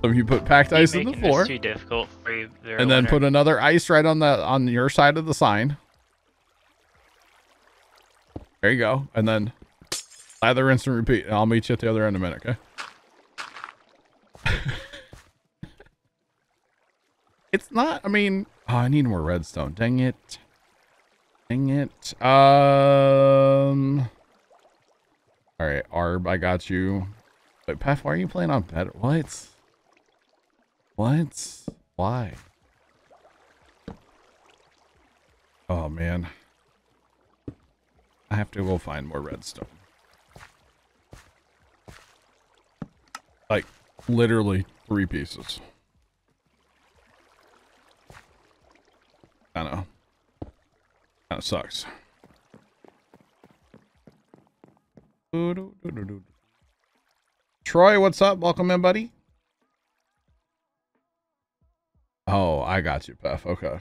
So you put packed ice in the floor, too difficult for you there, and then put another ice right on your side of the sign. There you go, and then lather, rinse, and repeat. And I'll meet you at the other end in a minute, okay? It's not. I mean, oh, I need more redstone. Dang it! Dang it! All right, Arb, I got you. Wait, Pef, why are you playing on bed? What? What? Why? Oh man, I have to go find more redstone. Like literally 3 pieces. Kind of sucks. Troy, what's up? Welcome in, buddy. Oh, I got you, Pef. Okay.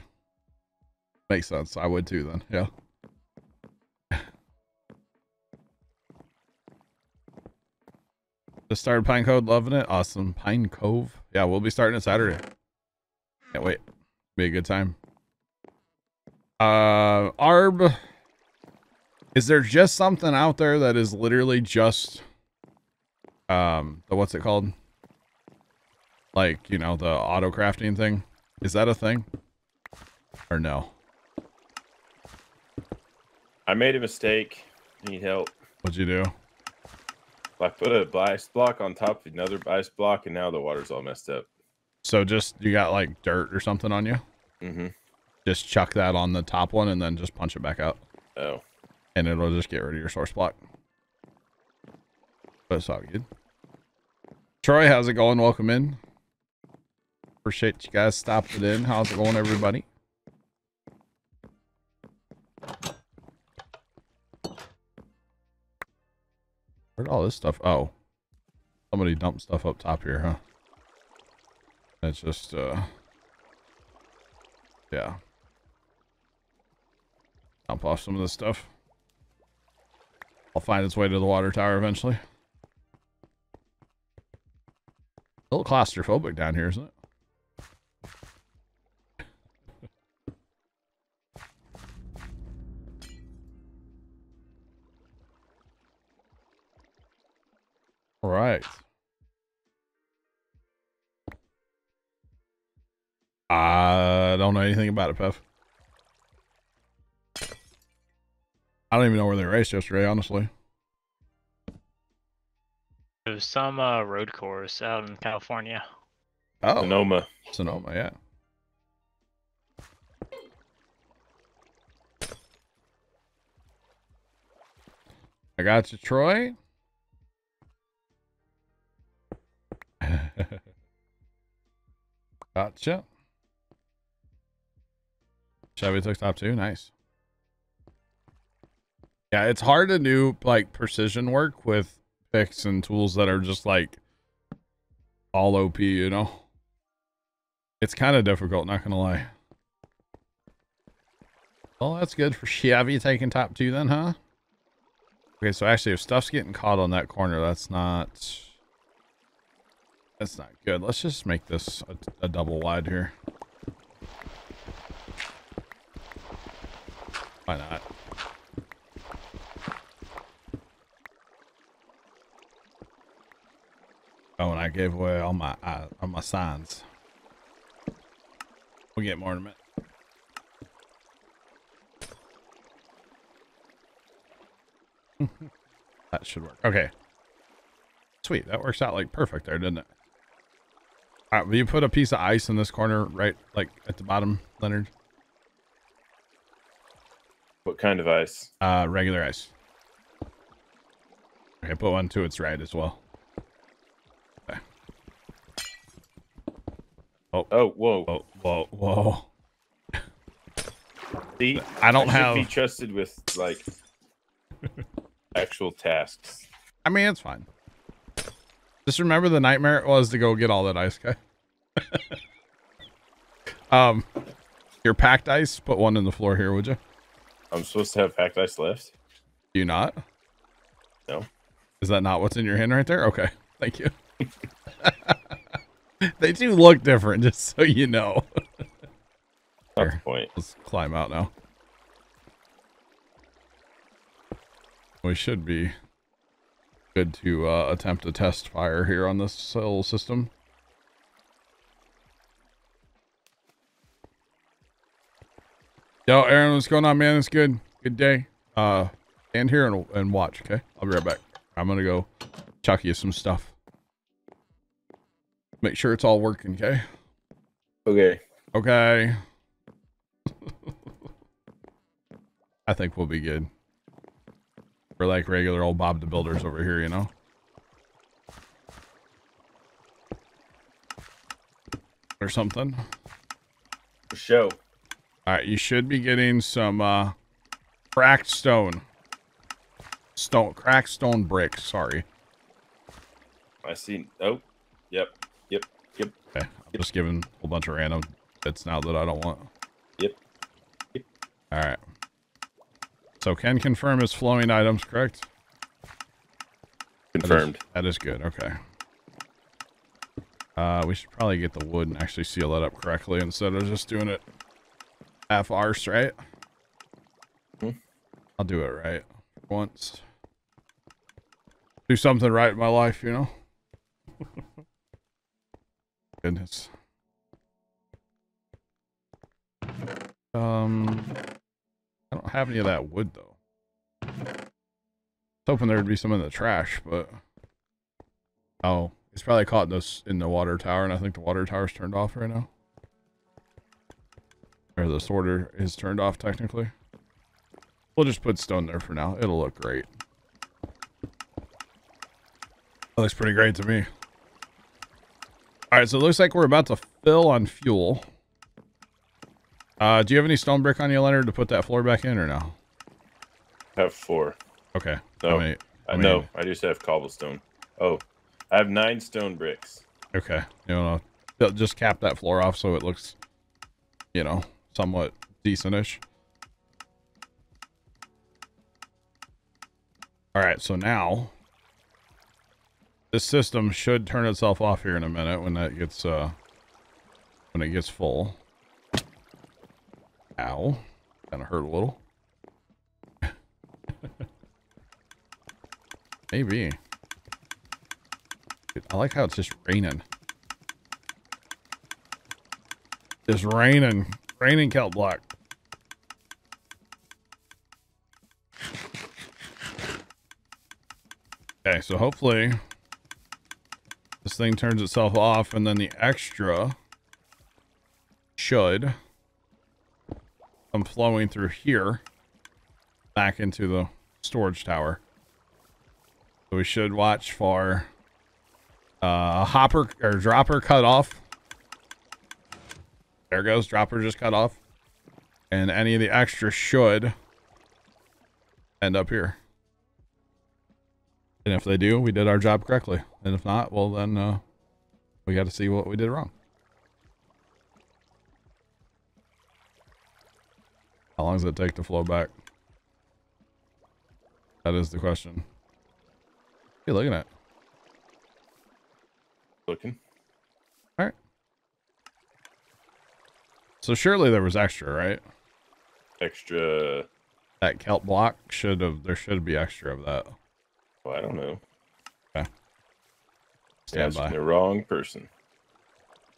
Makes sense. I would too then. Yeah. Just started Pine Cove, loving it. Awesome. Pine Cove. Yeah, we'll be starting it Saturday. Can't wait. Be a good time. Arb, is there just something out there that is literally just what's it called? Like, you know, the auto crafting thing? Is that a thing? Or no? I made a mistake. Need help. What'd you do? I put a ice block on top of another ice block, and now the water's all messed up. So just, you got like dirt or something on you? Mm-hmm. Just chuck that on the top one and then just punch it back out. Oh. And it'll just get rid of your source block. But it's all good. Troy, how's it going? Welcome in. Appreciate you guys stopping in. How's it going, everybody? Where'd all this stuff? Oh. Somebody dumped stuff up top here, huh? It's just, yeah. Dump off some of this stuff. I'll find its way to the water tower eventually. A little claustrophobic down here, isn't it? All right. I don't know anything about it, Pef. I don't even know where they raced yesterday, honestly. It was some road course out in California. Oh. Sonoma. Sonoma, yeah. I got you, Troy. Gotcha. Chevy took top 2. Nice. Yeah, it's hard to do like precision work with picks and tools that are just like all OP, you know? It's kind of difficult, not gonna lie. Well, that's good for Chevy taking top 2 then, huh? Okay, so actually if stuff's getting caught on that corner, that's not good. Let's just make this a double wide here. Why not? Oh, and I gave away all my signs. We'll get more in a minute. That should work. Okay. Sweet. That works out like perfect there, didn't it? All right, will you put a piece of ice in this corner right like at the bottom, Leonard? What kind of ice? Regular ice. Okay, put one to its right as well. Okay. Oh, whoa. Oh, whoa, whoa. See, I don't have be trusted with like actual tasks. I mean, it's fine. Just remember the nightmare it was to go get all that ice, okay? Your packed ice, put one in the floor here, would you? I'm supposed to have packed ice left? Do you not? No. Is that not what's in your hand right there? Okay. Thank you. They do look different, just so you know. That's the point. Let's climb out now. We should be good to attempt a test fire here on this little system. Yo, Aaron, what's going on, man? It's good. Good day. Stand here and watch, okay? I'll be right back. I'm gonna go chuck you some stuff. Make sure it's all working, okay? Okay. Okay. I think we'll be good. We're like regular old Bob the Builders over here, you know? Or something. Show. Alright, you should be getting some cracked stone. Cracked stone bricks, sorry. I see. Oh, yep. Okay, I'm just giving a whole bunch of random bits now that I don't want. Yep. Alright. So can confirm his flowing items, correct? Confirmed. That is good, okay. We should probably get the wood and actually seal that up correctly instead of just doing it half-arse, right? I'll do it right once. Do something right in my life, you know? Goodness. I don't have any of that wood, though. I was hoping there'd be some in the trash, but... Oh, it's probably caught in the water tower, and I think the water tower's turned off right now. Or the sorter is turned off, technically. We'll just put stone there for now. It'll look great. That looks pretty great to me. Alright, so it looks like we're about to fill on fuel. Do you have any stone brick on you, Leonard, to put that floor back in, or no? I have 4. Okay. No, I just have cobblestone. Oh, I have 9 stone bricks. Okay. You know, just cap that floor off so it looks, you know, somewhat decentish. Alright, so now this system should turn itself off here in a minute when that gets when it gets full. Ow. Kinda hurt a little. Maybe. Dude, I like how it's just raining. Just raining. Raining kelp block. Okay, so hopefully this thing turns itself off and then the extra should come flowing through here back into the storage tower. So we should watch for a hopper or dropper cut off. There goes, dropper just cut off. And any of the extra should end up here. And if they do, we did our job correctly. And if not, well then we got to see what we did wrong. How long does it take to flow back? That is the question. Hey, looking at. Looking. All right. So surely there was extra, right? Extra. That kelp block there should be extra of that. Well, I don't know. Okay. Stand by. The wrong person.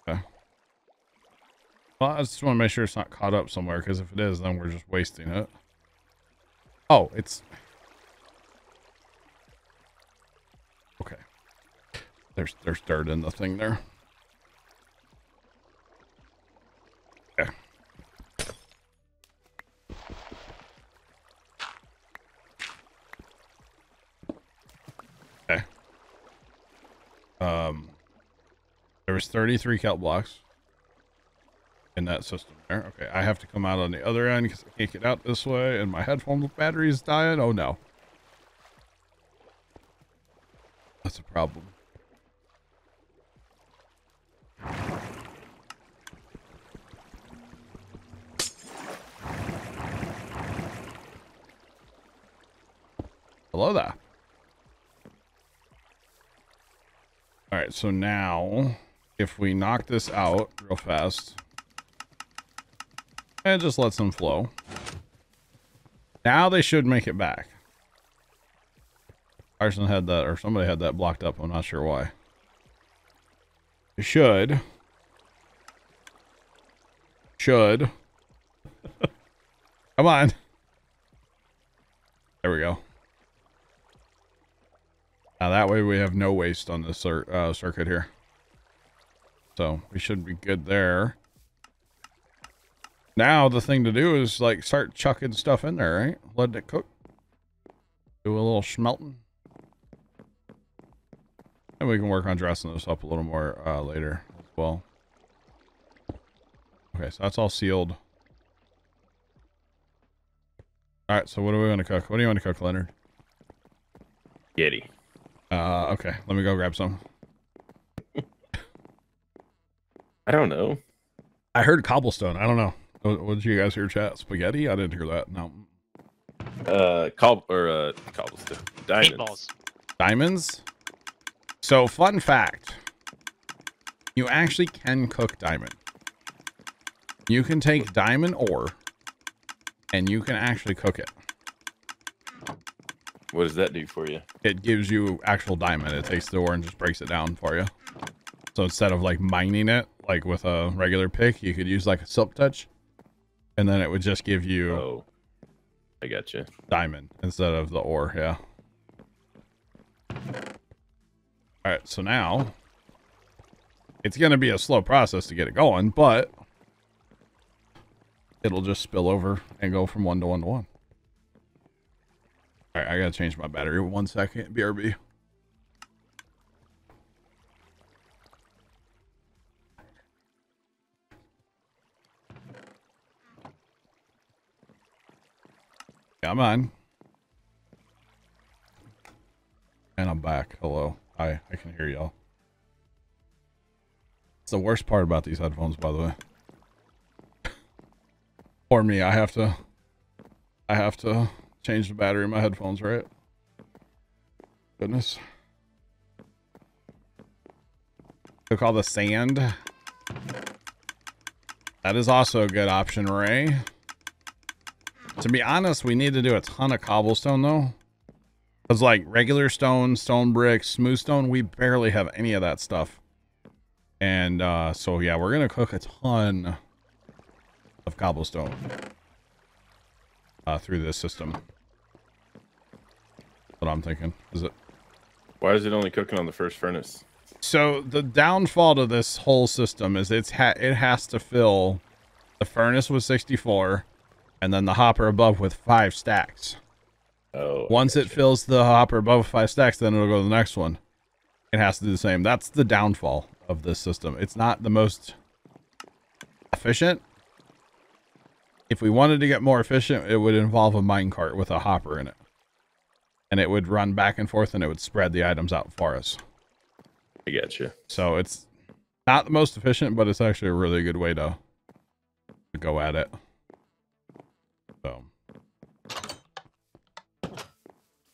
Okay. Well, I just want to make sure it's not caught up somewhere, because if it is, then we're just wasting it. Oh, it's... Okay. There's dirt in the thing there. Okay. Okay. There was 33 kelp blocks in that system there. Okay, I have to come out on the other end because I can't get out this way, and my headphone battery is dying. Oh no. That's a problem. Hello there. All right, so now if we knock this out real fast and just let them flow, now they should make it back. Carson had that, or somebody had that blocked up. I'm not sure why. It should. Come on. There we go. Now that way we have no waste on this circuit here. So we should be good there. Now the thing to do is like start chucking stuff in there, right? Letting it cook. Do a little smelting. And we can work on dressing this up a little more later as well. Okay, so that's all sealed. Alright, so what do we want to cook? What do you want to cook, Leonard? Yeti. Okay, let me go grab some. I don't know. I heard cobblestone. I don't know. What did you guys hear, chat? Spaghetti? I didn't hear that. No. Cobblestone. Diamonds. Paintballs. Diamonds? So, fun fact. You actually can cook diamond. You can take diamond ore and you can actually cook it. What does that do for you? It gives you actual diamond. It takes the ore and just breaks it down for you. So instead of like mining it, like with a regular pick, you could use like a silk touch. And then it would just give you... Oh, I gotcha. Diamond instead of the ore, yeah. Alright, so now... It's going to be a slow process to get it going, but... It'll just spill over and go from 1 to 1 to 1. Alright, I gotta change my battery. 1 second. BRB. Come on. And I'm back. Hello. Hi, I can hear y'all. It's the worst part about these headphones, by the way. For me, I have to change the battery in my headphones, right? Goodness. Took all the sand. That is also a good option, Ray. To be honest, we need to do a ton of cobblestone, though. Because, like, regular stone, stone bricks, smooth stone, we barely have any of that stuff. And, so, yeah, we're going to cook a ton of cobblestone through this system. That's what I'm thinking. Is it? Why is it only cooking on the first furnace? So the downfall to this whole system is it has to fill the furnace with 64 and then the hopper above with 5 stacks. Oh. Once it fills the hopper above 5 stacks, then it'll go to the next one. It has to do the same. That's the downfall of this system. It's not the most efficient. If we wanted to get more efficient, it would involve a minecart with a hopper in it. And it would run back and forth and it would spread the items out for us. I get you. So it's not the most efficient, but it's actually a really good way to go at it. So.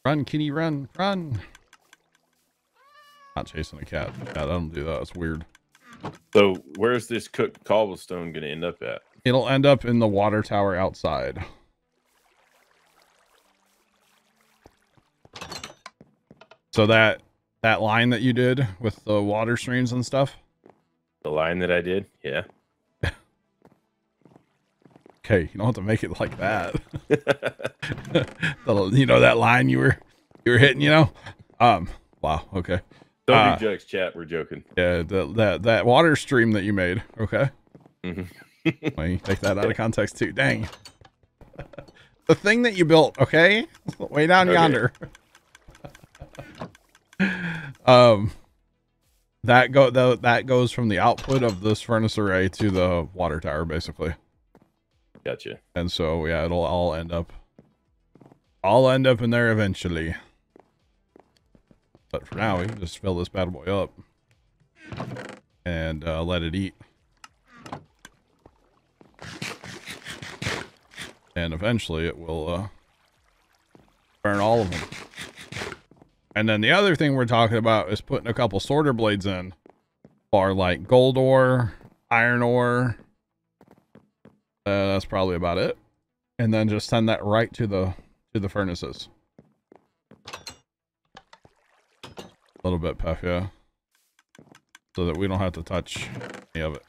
Run, kitty, run, run. Not chasing a cat. Yeah, I don't do that. It's weird. So where's this cooked cobblestone going to end up at? It'll end up in the water tower outside. So that line that you did with the water streams and stuff. The line that I did? Yeah. Okay, you don't have to make it like that. You know that line you were hitting, you know? Wow, okay. Don't do jokes, chat. We're joking. Yeah, that water stream that you made, okay? Mm-hmm. Well, you take that out of context too. Dang. The thing that you built, okay? Way down yonder. That goes from the output of this furnace array to the water tower, basically. Gotcha. And so yeah, it'll all end up in there eventually. But for now, we can just fill this bad boy up and let it eat. And eventually it will burn all of them. And then the other thing we're talking about is putting a couple sorter blades in are like gold ore, iron ore. That's probably about it. And then just send that right to the furnaces. A little bit, Puff, yeah. So that we don't have to touch any of it.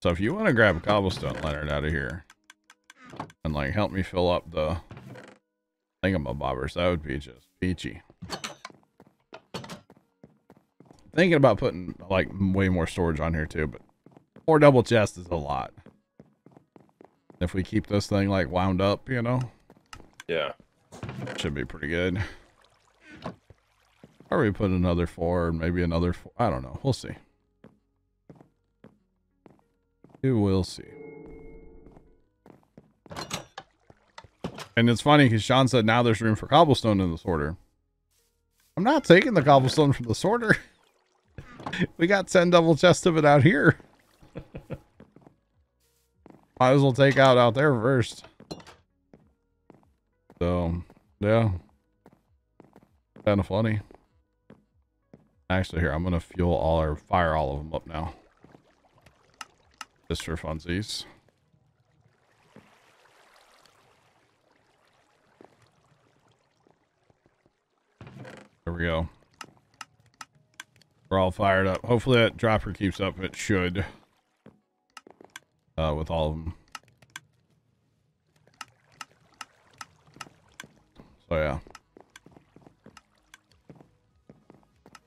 So if you want to grab a cobblestone, Leonard, out of here, and like help me fill up the thingamabobbers, that would be just peachy. Thinking about putting like way more storage on here too, but 4 double chests is a lot. If we keep this thing like wound up, you know? Yeah. Should be pretty good. Or we put another 4, maybe another 4. I don't know. We'll see. We will see. And it's funny because Sean said now there's room for cobblestone in the sorter. I'm not taking the cobblestone from the sorter. We got 10 double chests of it out here. Might as well take out there first. So, yeah. Kind of funny. Actually, here, I'm going to fire all of them up now. Just for funsies. There we go. We're all fired up. Hopefully that dropper keeps up. It should. With all of them. So yeah.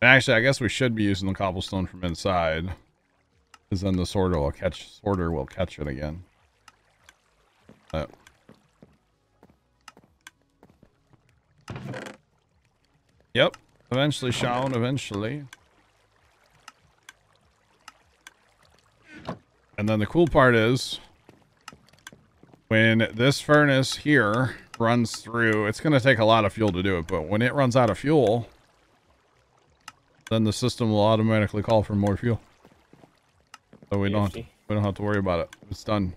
Actually, I guess we should be using the cobblestone from inside, because then the sorter will catch it again. Yep. Eventually, Sean. Eventually. And then the cool part is, when this furnace here runs through, it's going to take a lot of fuel to do it, but when it runs out of fuel, then the system will automatically call for more fuel. So we don't have to worry about it. It's done.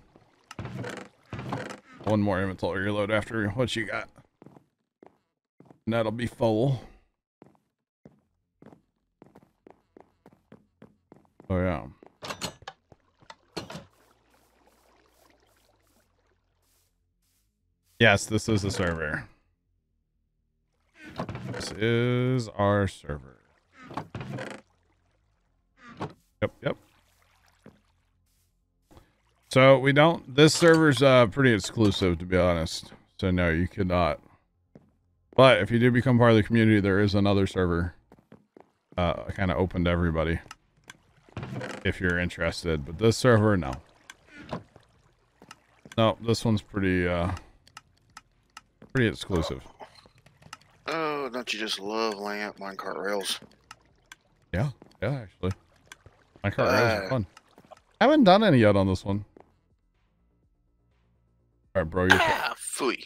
One more inventory load after what you got. And that'll be full. Oh yeah. Yes, this is the server. This is our server. Yep. So we don't, this server's pretty exclusive, to be honest. So no, you could not. But if you do become part of the community, there is another server kind of open to everybody if you're interested. But this server, no. No, this one's pretty exclusive. Oh, don't you just love laying out minecart rails? Yeah, actually. Minecart rails are fun. I haven't done any yet on this one. Alright, bro. Phooey.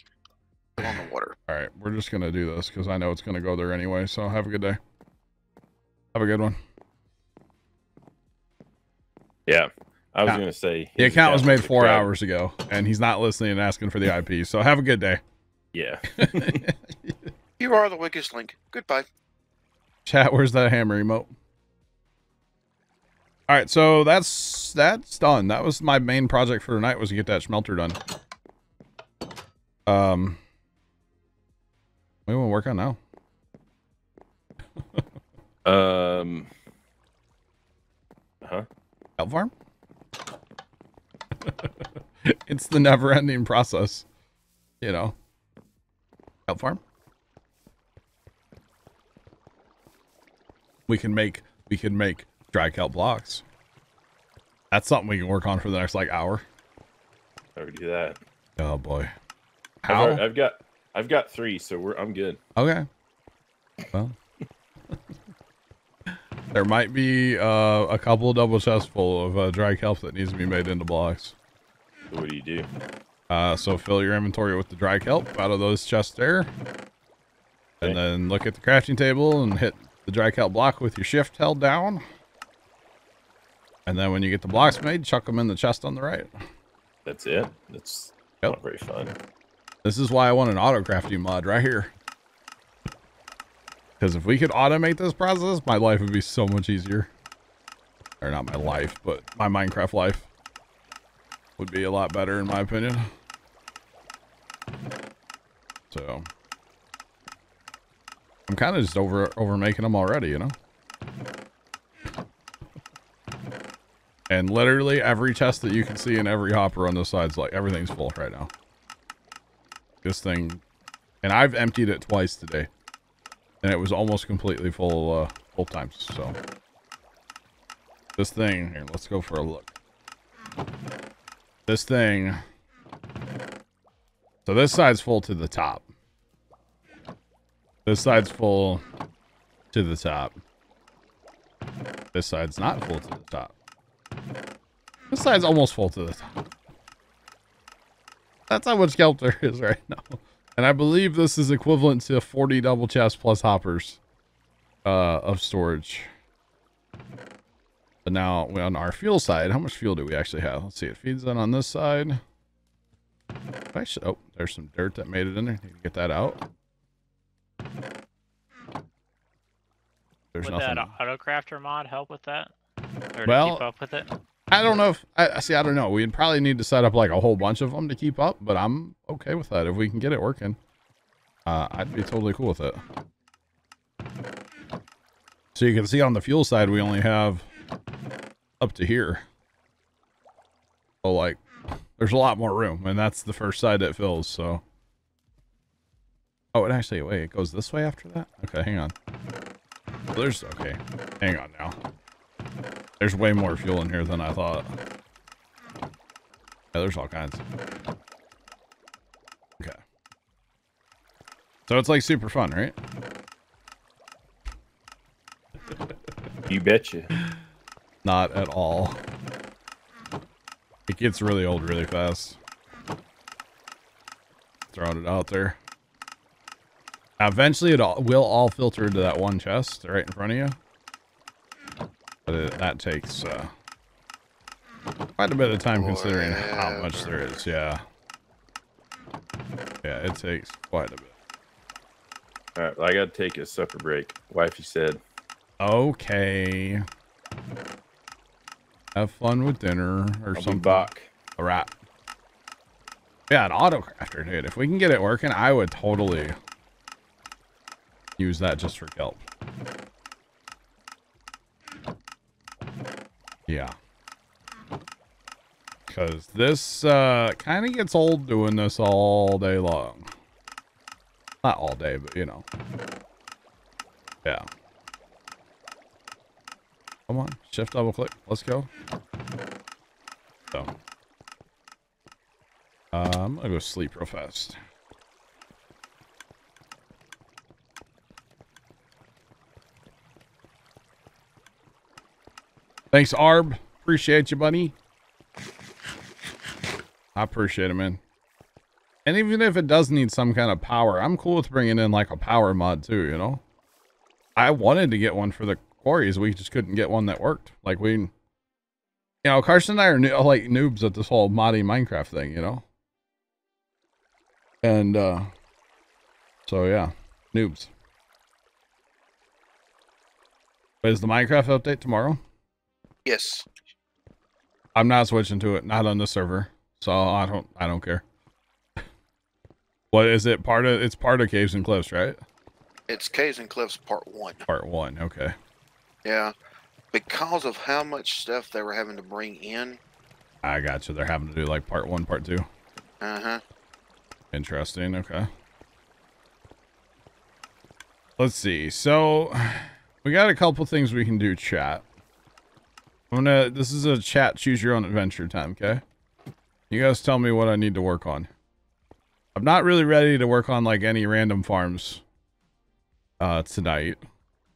On the water. Alright, we're just gonna do this because I know it's gonna go there anyway, so have a good day. Have a good one. Yeah. I was gonna say the account was made 4 hours ago, and he's not listening and asking for the IP, so have a good day. Yeah. You are the weakest link. Goodbye. Chat, where's that hammer emote? Alright, so that's done. That was my main project for tonight, was to get that smelter done. What do you want to work on now? Kelp farm? It's the never-ending process, you know. Kelp farm. We can make dry kelp blocks. That's something we can work on for the next like hour. I would do that. Oh boy. How? I've got 3, so I'm good. Okay. Well. There might be a couple double chests full of dry kelp that needs to be made into blocks. What do you do? So fill your inventory with the dry kelp out of those chests there. And then look at the crafting table and hit the dry kelp block with your shift held down. And then when you get the blocks made, chuck them in the chest on the right. That's it? That's not very fun. This is why I want an auto crafting mod right here. Because if we could automate this process, my life would be so much easier. Or not my life, but my Minecraft life would be a lot better in my opinion. So I'm kind of just over making them already, you know? And literally every chest that you can see in every hopper on the sides, like everything's full right now. This thing, and I've emptied it twice today, and it was almost completely full both times. So this thing here, let's go for a look. This thing. So this side's full to the top. This side's full to the top. This side's not full to the top. This side's almost full to the top. That's how much kelp there is right now. And I believe this is equivalent to 40 double chests plus hoppers of storage. But now on our fuel side, how much fuel do we actually have? Let's see. It feeds in on this side. Actually, oh, there's some dirt that made it in there. Need to get that out. There's Would nothing. that autocrafter mod help with that? Or Well, to keep up with it? I don't know if I don't know. We'd probably need to set up like a whole bunch of them to keep up, but I'm okay with that if we can get it working. I'd be totally cool with it. So you can see on the fuel side, we only have up to here. So like, there's a lot more room, and that's the first side that fills. So, oh, it actually wait, it goes this way after that. Okay, hang on. There's okay. Hang on now. There's way more fuel in here than I thought. Yeah, there's all kinds. Okay. So it's like super fun, right? You betcha. Not at all. It gets really old really fast. Throwing it out there. Now, eventually it will all filter into that one chest right in front of you. But that takes quite a bit of time considering how much there is. Yeah. Yeah, it takes quite a bit. All right, well, I gotta take a supper break. Wifey said. Okay. Have fun with dinner or I'll something. be back. All right. Yeah, an autocrafter, dude. If we can get it working, I would totally use that just for kelp. Yeah. Because this kind of gets old doing this all day long. Not all day, but you know. Yeah. Come on. Shift, double click. Let's go. So. I'm going to go sleep real fast. Thanks, Arb. Appreciate you, buddy. I appreciate it, man. And even if it does need some kind of power, I'm cool with bringing in like a power mod too, you know? I wanted to get one for the quarries. We just couldn't get one that worked. Like we, you know, Carson and I are like noobs at this whole modding Minecraft thing, you know? And, so yeah, noobs. But is the Minecraft update tomorrow? Yes. I'm not switching to it, not on the server. So I don't care. What is it? It's part of Caves and Cliffs, right? It's Caves and Cliffs Part 1. Part 1, okay. Yeah. Because of how much stuff they were having to bring in. I got you. They're having to do like part 1, part 2. Uh-huh. Interesting, okay. Let's see. So we got a couple things we can do, chat. This is a chat choose your own adventure time, okay? You guys tell me what I need to work on. I'm not really ready to work on like any random farms tonight,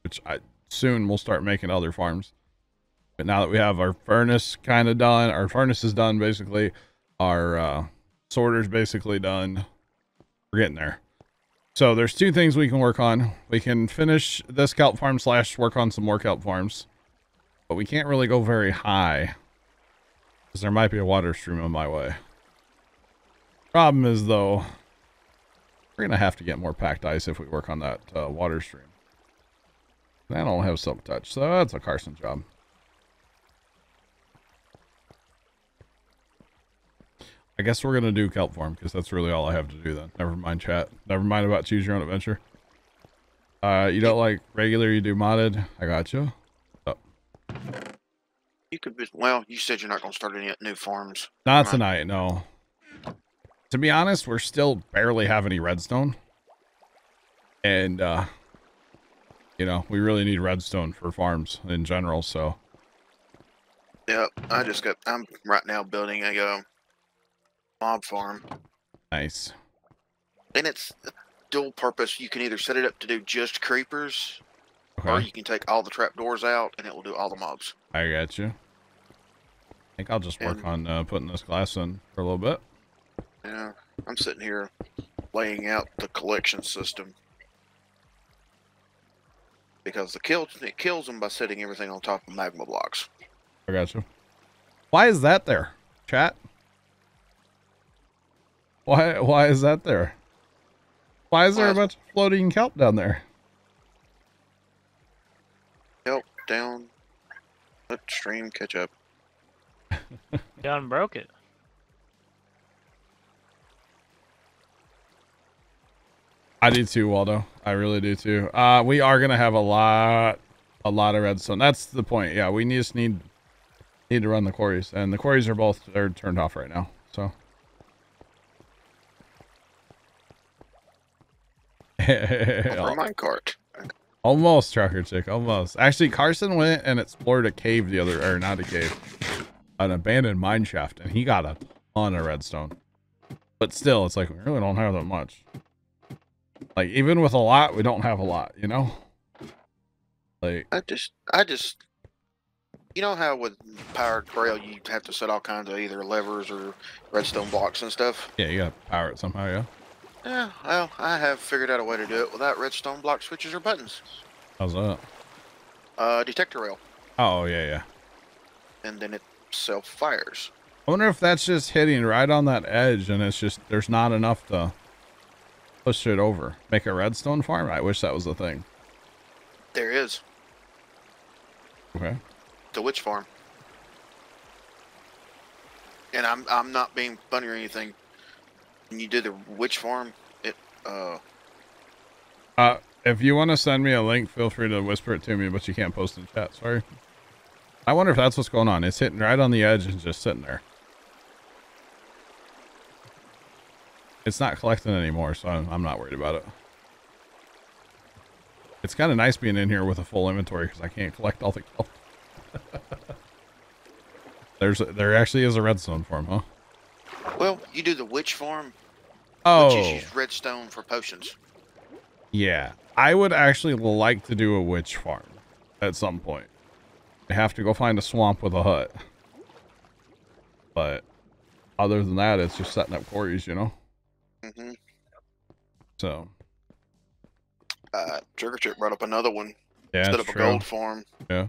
which soon we'll start making other farms. But now that we have our furnace kind of done, our furnace is done basically, our sorter's basically done. We're getting there. So there's two things we can work on. We can finish this kelp farm / work on some more kelp farms. But we can't really go very high, because there might be a water stream on my way. Problem is, though, we're going to have to get more packed ice if we work on that water stream. And I don't have silk touch, so that's a Carson job. I guess we're going to do kelp farm because that's really all I have to do then. Never mind chat. Never mind about choose your own adventure. You don't like regular, you do modded. I got you. Oh. You could be, well, you said you're not going to start any new farms. Not tonight, no. To be honest, we're still barely have any redstone. And, you know, we really need redstone for farms in general, so. Yep, I'm right now building a mob farm. Nice. And it's dual purpose. You can either set it up to do just creepers, Okay. or you can take all the trapdoors out and it will do all the mobs. I got you. I think I'll just work on putting this glass in for a little bit. Yeah, I'm sitting here laying out the collection system. Because it kills them by setting everything on top of magma blocks. I got you. Why is that there, chat? Why is that there? Why is there a bunch of floating kelp down there? Kelp down. Let stream catch up. Done broke it. I do too, Waldo. I really do too. We are gonna have a lot of redstone. That's the point. Yeah, we just need to run the quarries, and the quarries are they're turned off right now. So. Minecart. Almost, Trucker Chick. Almost. Actually, Carson went and explored a cave not a cave, an abandoned mine shaft, and he got a ton of redstone. But still, it's like we really don't have that much. Like, even with a lot, we don't have a lot, you know? Like, I just, you know how with powered braille you have to set all kinds of either levers or redstone blocks and stuff? yeah, you gotta power it somehow, yeah? Yeah, well, I have figured out a way to do it without redstone block switches or buttons. How's that? Detector rail. Oh, yeah. And then it self-fires. I wonder if that's just hitting right on that edge and it's just, there's not enough to push it over. Make a redstone farm? I wish that was the thing. There is. Okay. The witch farm. And I'm not being funny or anything. When you do the witch farm, if you want to send me a link, feel free to whisper it to me, but you can't post in chat. Sorry. I wonder if that's what's going on. It's hitting right on the edge and just sitting there. It's not collecting anymore, so I'm not worried about it. It's kind of nice being in here with a full inventory because I can't collect all the kelp. There actually is a redstone farm, huh? well, you do the witch farm, Oh, which is use redstone for potions. yeah. I would actually like to do a witch farm at some point. I have to go find a swamp with a hut. But other than that, it's just setting up quarries, you know? Mm-hmm. So. Trigger Chip brought up another one. Yeah, Instead of a gold farm. Yeah.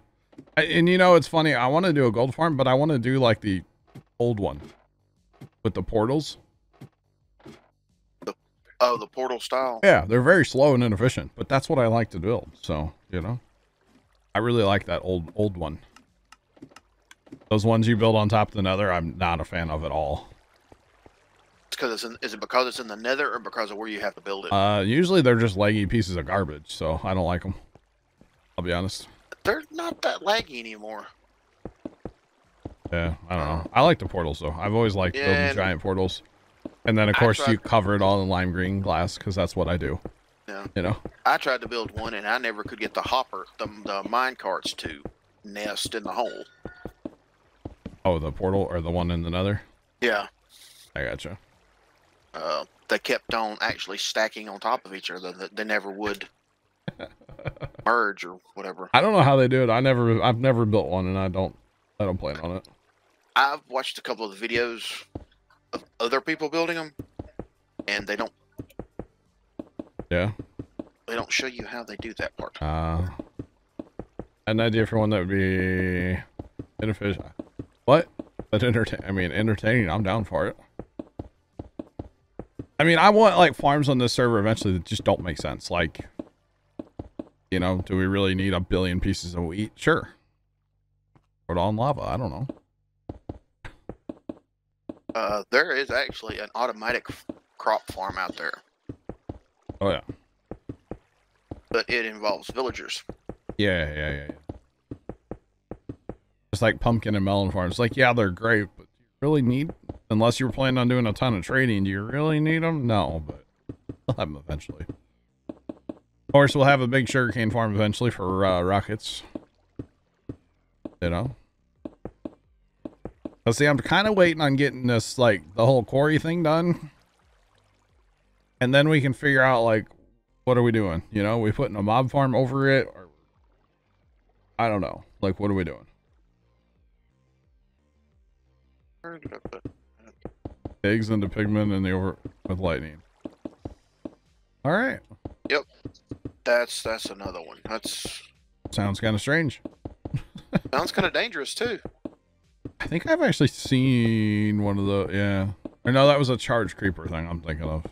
And you know, it's funny. I want to do a gold farm, but I want to do like the old one with the portals. Oh, the portal style. Yeah, they're very slow and inefficient, but that's what I like to build. So, you know, I really like that old one. Those ones you build on top of the nether, I'm not a fan of at all. It's because is it because it's in the nether or because of where you have to build it? Usually they're just laggy pieces of garbage, so I don't like them. I'll be honest. They're not that laggy anymore. Yeah, I don't know. I like the portals though. I've always liked building giant portals. And then of course you cover it all in lime green glass because that's what I do. Yeah. You know. I tried to build one and I never could get the mine carts to nest in the hole. Oh, the portal or the one in the nether? Yeah. I gotcha. They kept on actually stacking on top of each other. They never would merge or whatever. I don't know how they do it. I've never built one and I don't plan on it. I've watched a couple of the videos of other people building them and they don't show you how they do that part. An idea for one that would be inefficient. What? But entertaining. I'm down for it. I mean, I want like farms on this server eventually that just don't make sense. Like, you know, do we really need 1 billion pieces of wheat? Sure. Put it on lava. I don't know. There is actually an automatic crop farm out there, Oh yeah. but it involves villagers. Yeah. Just like pumpkin and melon farms. Like, yeah, they're great, but do you really need, unless you're planning on doing a ton of trading, do you really need them? No, but we'll have them eventually. Of course, we'll have a big sugarcane farm eventually for rockets. You know? But see, I'm kind of waiting on getting this, like, the whole quarry thing done. And then we can figure out, like, what are we doing? You know, we putting a mob farm over it? Or I don't know. Like, what are we doing? Where did I put it? Pigs into pigmen and the over with lightning. All right. Yep. That's another one. That's Sounds kind of strange. sounds kind of dangerous too. I think I've actually seen one of the, yeah. Or no, that was a charge creeper thing I'm thinking of.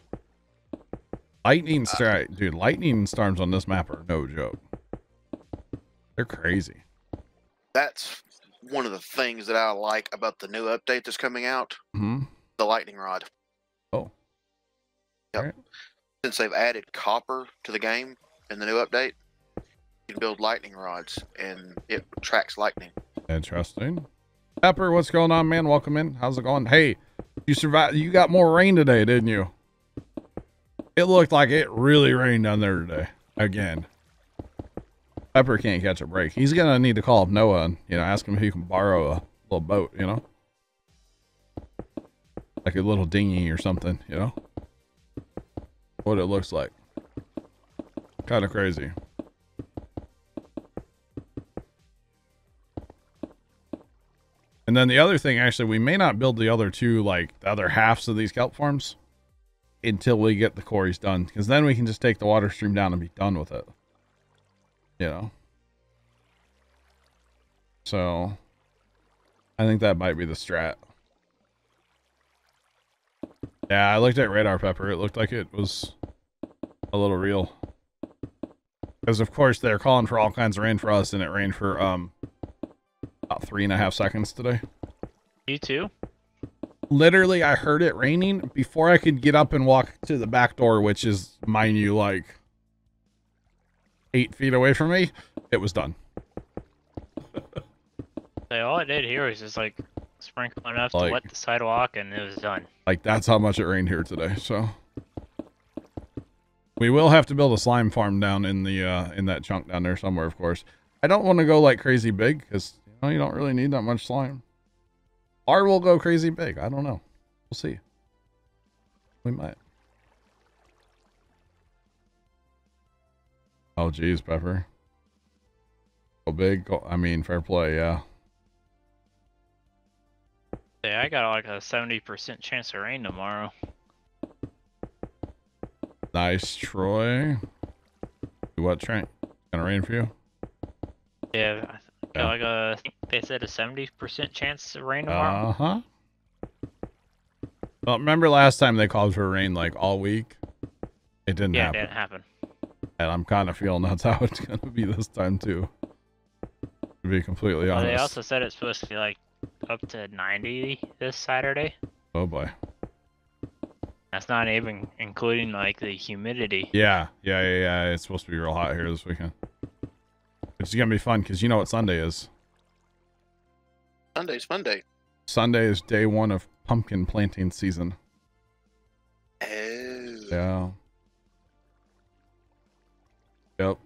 Lightning strike. Dude, lightning storms on this map are no joke. They're crazy. That's one of the things that I like about the new update that's coming out. Hmm. The lightning rod. Oh. Yep. Alright. Since they've added copper to the game in the new update, you can build lightning rods and it tracks lightning. Interesting. Pepper, what's going on, man? Welcome in. How's it going? Hey, you survived. You got more rain today, didn't you? It looked like it really rained down there today. Again. Pepper can't catch a break. He's going to need to call up Noah and, you know, ask him if he can borrow a little boat, you know? Like a little dinghy or something, you know? What it looks like. Kind of crazy. And then the other thing, actually, we may not build the other two, like, the other halves of these kelp farms until we get the quarries done. Because then we can just take the water stream down and be done with it. You know? So, I think that might be the strat. Yeah, I looked at radar, Pepper. It looked like it was a little real. Because, of course, they're calling for all kinds of rain for us, and it rained for, about 3.5 seconds today. You too? Literally, I heard it raining before I could get up and walk to the back door, which is, mind you, like 8 feet away from me. It was done. So all I did here was just like sprinkle enough to Like- wet the sidewalk, and it was done. Like, that's how much it rained here today, so. We will have to build a slime farm down in the, in that chunk down there somewhere, of course. I don't want to go, like, crazy big, because, you know, you don't really need that much slime. Or we'll go crazy big. I don't know. We'll see. We might. Oh, geez, Pepper. Go big. Go, I mean, fair play, yeah. Yeah, I got like a 70% chance of rain tomorrow. Nice, Troy. What, Trent? Gonna rain for you? Yeah, I Yeah. got like a, I think they said a 70% chance of rain tomorrow. Uh-huh. Well, remember last time they called for rain, like, all week? It didn't Yeah, it happen. didn't happen. And I'm kind of feeling that's how it's going to be this time, too. To be completely Well, honest. they also said it's supposed to be like up to 90 this Saturday. Oh, boy. That's not even including like the humidity. Yeah. It's supposed to be real hot here this weekend. It's going to be fun, because you know what Sunday is. Sunday's Monday. Sunday is day one of pumpkin planting season. Oh. Yeah. Yep.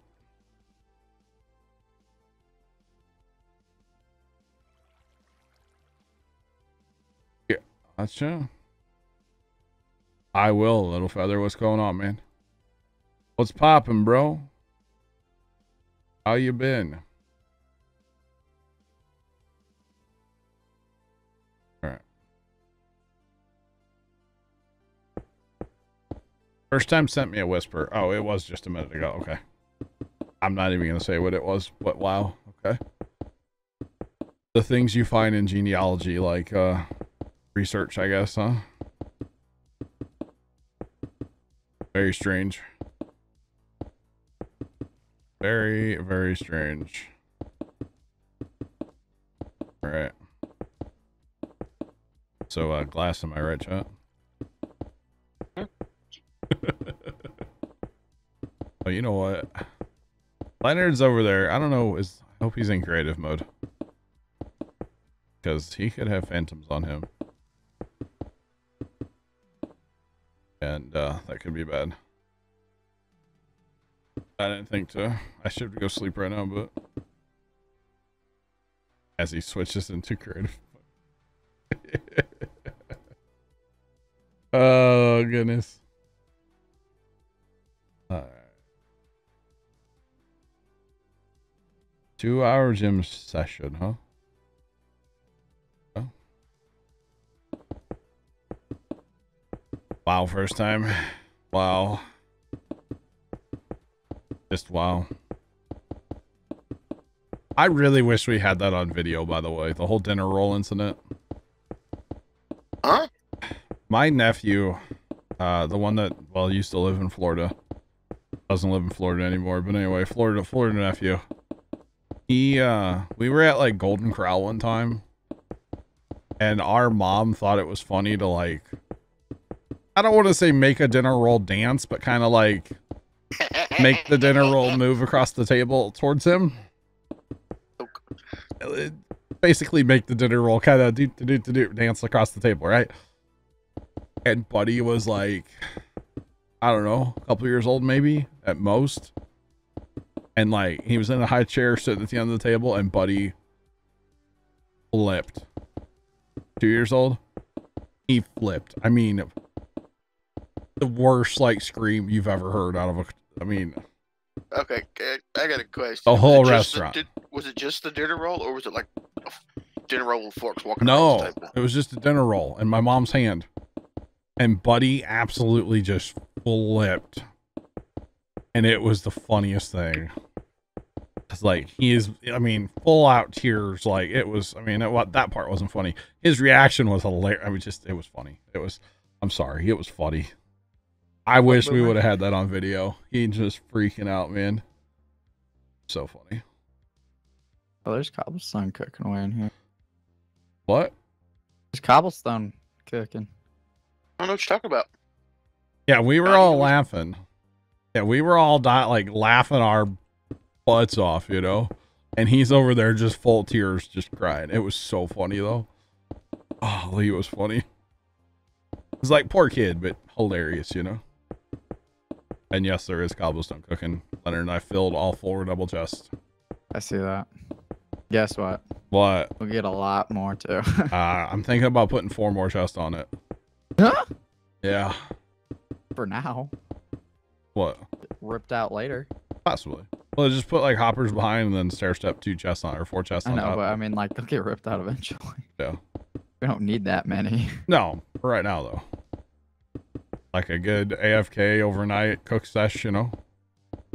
Yeah, gotcha. I will, Little Feather. What's going on, man? What's poppin', bro? How you been? Alright. First time sent me a whisper. Oh, it was just a minute ago. Okay. I'm not even going to say what it was, but wow. Okay. The things you find in genealogy, like research, I guess, huh? Very strange. Very, very strange. All right. So, glass, am I right, chat? Oh, you know what? Leonard's over there. I don't know. I hope he's in creative mode. Because he could have phantoms on him. And that could be bad. I didn't think to. I should go sleep right now, but as he switches into creative. Oh goodness. All right. 2-hour gym session, huh? Oh. Wow, first time. Wow. Just wow. I really wish we had that on video, by the way. The whole dinner roll incident. Huh? My nephew, the one that, well, used to live in Florida. Doesn't live in Florida anymore, but anyway, Florida nephew. We were at like Golden Corral one time, and our mom thought it was funny to like, I don't want to say make a dinner roll dance, but kind of like make the dinner roll move across the table towards him. Basically make the dinner roll kind of do dance across the table, right? And Buddy was like, I don't know, a couple years old maybe at most. And like he was in a high chair sitting at the end of the table, and Buddy flipped. 2 years old, he flipped. I mean, the worst like scream you've ever heard out of a. I mean, Okay, I got a question. the whole Was it restaurant. was it just the dinner roll, or was it like a dinner roll with forks walking across the No, table? it was just a dinner roll in my mom's hand, and Buddy absolutely just flipped, and it was the funniest thing. It's like he is, I mean, full out tears. Like it was, I mean, that part wasn't funny. His reaction was hilarious. I mean, it was funny. It was, I'm sorry, it was funny. I wish we would have had that on video. He just freaking out, man. So funny. Oh, there's cobblestone cooking away in here. What? There's cobblestone cooking. I don't know what you're talking about. Yeah, we were all laughing. Yeah, we were all like laughing our butts off, you know? And he's over there just full of tears, just crying. It was so funny, though. Oh, he was funny. It's like, poor kid, but hilarious, you know? And yes, there is cobblestone cooking. Leonard and I filled all 4 double chests. I see that. Guess what? What? We'll get a lot more, too. I'm thinking about putting 4 more chests on it. Huh? Yeah. For now. What? Ripped out later. Possibly. Well, just put like hoppers behind and then stair step 2 chests on, or 4 chests I on know, top. but I mean, like, they'll get ripped out eventually. Yeah. We don't need that many. No, for right now though. Like a good AFK overnight cook sesh, you know?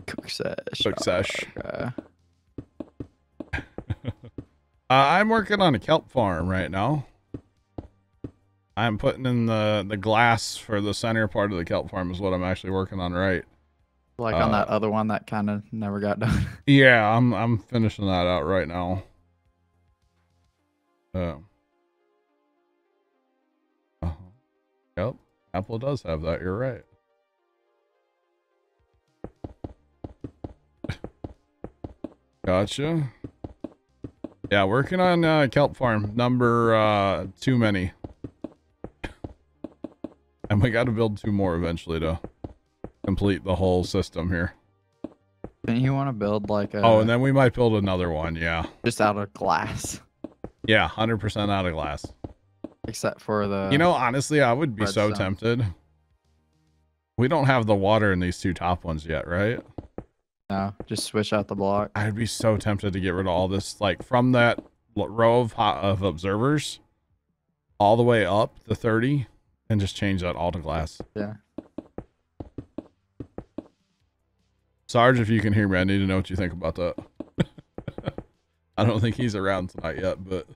Cook sesh. Cook sesh. Okay. I'm working on a kelp farm right now. I'm putting in the glass for the center part of the kelp farm is what I'm actually working on, right? Like on that other one that kind of never got done. Yeah, I'm finishing that out right now. Yep, Apple does have that. You're right. Gotcha. Yeah, working on kelp farm number too many. And we got to build 2 more eventually to complete the whole system here. Didn't you want to build like a... Oh, and then we might build another one, yeah. Just out of glass. Yeah, 100% out of glass. Except for the... You know, honestly, I would be so redstone. tempted. We don't have the water in these 2 top ones yet, right? No, just switch out the block. I'd be so tempted to get rid of all this, like from that row of observers all the way up to 30 and just change that all to glass. Yeah. Sarge, if you can hear me, I need to know what you think about that. I don't think he's around tonight yet, but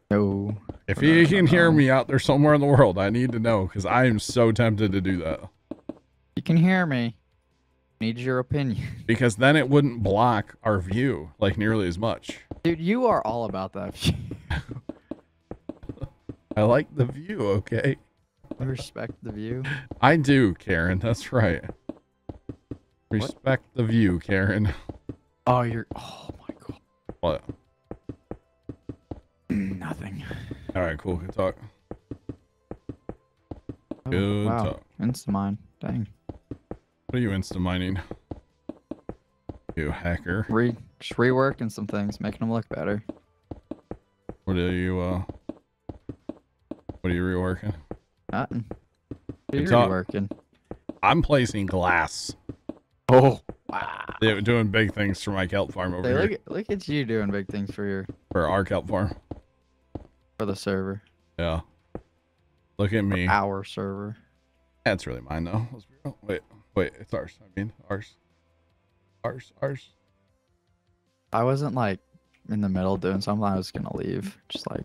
No. if he can hear me out there somewhere in the world, I need to know because I am so tempted to do that. You can hear me. Need your opinion. Because then it wouldn't block our view like nearly as much. Dude, you are all about that. I like the view, okay? I respect the view. I do, Karen. That's right. Respect the view, Karen. Oh, you're. Oh my god. What? Nothing. All right, cool. Good talk. Oh, Good wow. talk. Insta-mine. Dang. What are you insta mining? You hacker. Just reworking some things, making them look better. What are you reworking? Nothing. Good You're talk. reworking. I'm placing glass. Oh. Wow. They're doing big things for my kelp farm over Hey, here. look at you doing big things for For our kelp farm. the server. Yeah. Look at me. Our server. That's really mine though. Let's be real. Wait, it's ours. I mean, ours. I wasn't like in the middle doing something. I was gonna leave. Just like,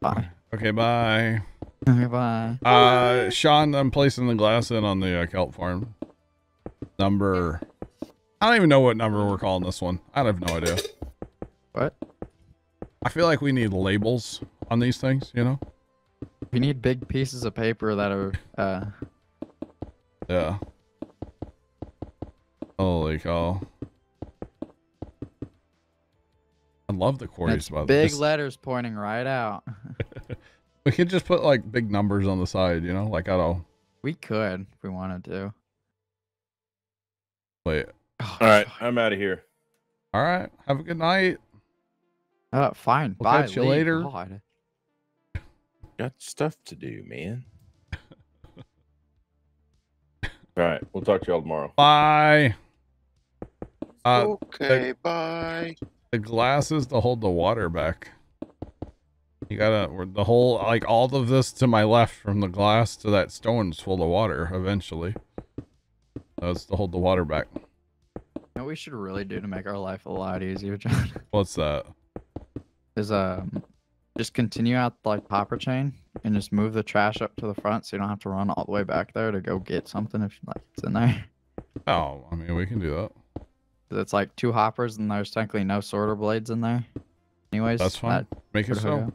bye. Okay, bye. Okay, bye. Sean, I'm placing the glass in on the kelp farm. Number. I don't even know what number we're calling this one. I have no idea. What? I feel like we need labels on these things, you know? We need big pieces of paper that are Yeah. Holy cow. I love the quarries, it's by the way. big letters pointing right out. We could just put like big numbers on the side, you know? Like I don't. We could if we wanted to. Wait. Oh, All right, I'm out of here. All right. Have a good night. Fine. We'll Bye. catch you leave. later. God. Got stuff to do, man. All right, we'll talk to y'all tomorrow. Bye. Okay, bye. The glasses to hold the water back. You gotta, the whole, like all of this to my left from the glass to that stone's full of water eventually. That's to hold the water back. You know what we should really do to make our life a lot easier, John? What's that? Is just continue out like hopper chain and just move the trash up to the front so you don't have to run all the way back there to go get something if like it's in there. Oh, I mean, we can do that. 'Cause it's like 2 hoppers and there's technically no sorter blades in there. Anyways, That's fine. Make it so.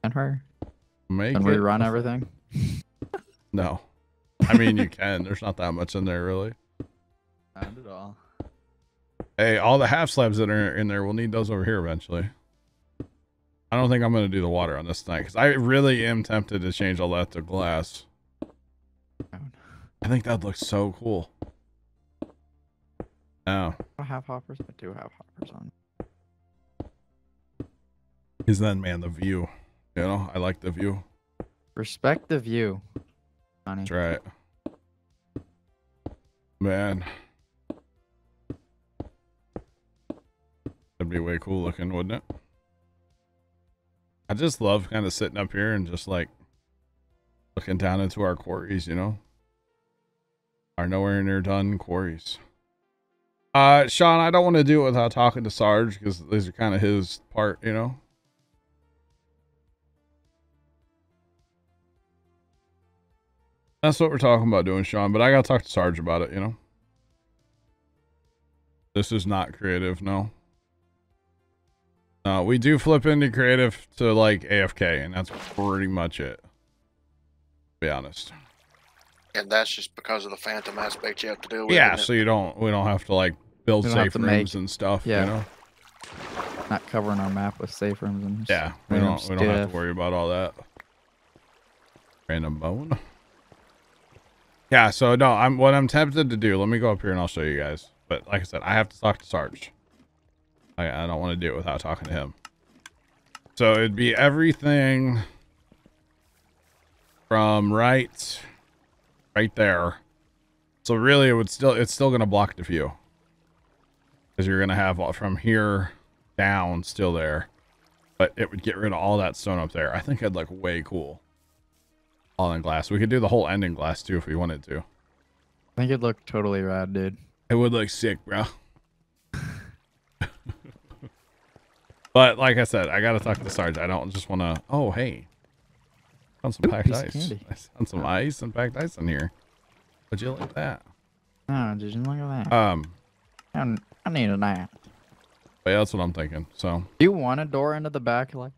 And her. Make And it. we run everything. No. I mean, you can. There's not that much in there, really. Not at all. Hey, all the half slabs that are in there, we'll need those over here eventually. I don't think I'm going to do the water on this tonight because I really am tempted to change all that to glass. I think that looks so cool. Oh. I don't have hoppers, but do have hoppers on. Because then, man, the view. You know, I like the view. Respect the view, honey. That's right. Man. That'd be way cool looking, wouldn't it? I just love kind of sitting up here and just like looking down into our quarries, you know? Our nowhere near done quarries. Sean, I don't want to do it without talking to Sarge because these are kind of his part, you know? That's what we're talking about doing, Sean, but I gotta talk to Sarge about it, you know? This is not creative, no. We do flip into creative to like AFK, and that's pretty much it. To be honest. And that's just because of the phantom aspect you have to deal with. Yeah, isn't so it? we don't have to like build We don't have safe to rooms make- and stuff, yeah. you know? Not covering our map with safe rooms and Yeah, we random don't have stuff. to worry about all that. Random bone. Yeah, so no, what I'm tempted to do, let me go up here and I'll show you guys. But like I said, I have to talk to Sarge. I don't want to do it without talking to him. So it'd be everything from right there. So really it's still gonna block the view. Because you're gonna have from here down still there. But it would get rid of all that stone up there. I think it'd look way cool. All in glass. We could do the whole end in glass too if we wanted to. I think it'd look totally rad, dude. It would look sick, bro. But like I said, I gotta talk to Sarge. I don't just want to. Oh, hey, found some Ooh, packed piece of ice. candy. I found some ice and packed ice in here. Would you like that? Oh, did you look at that? I need a nap. But yeah, that's what I'm thinking. So Do you want a door into the back? Like,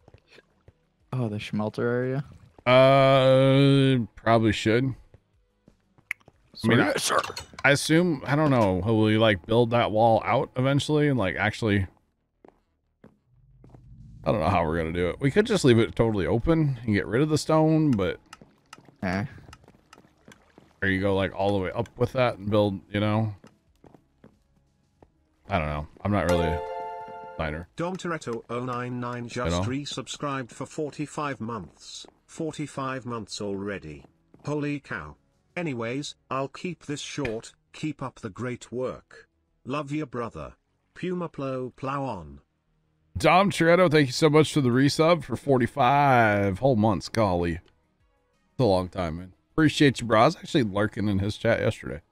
Oh, the smelter area. Probably should. I mean, sir. I assume, I don't know, will we like build that wall out eventually and like actually, I don't know how we're gonna do it. We could just leave it totally open and get rid of the stone, but or you go like all the way up with that and build, you know? I don't know. I'm not really a designer. Dom Toretto 099 just resubscribed for 45 months. 45 months already. Holy cow. Anyways, I'll keep this short. Keep up the great work. Love your brother. Puma Plow on. Dom Toretto, thank you so much for the resub for 45 whole months. Golly. It's a long time, man. Appreciate you, bro. I was actually lurking in his chat yesterday.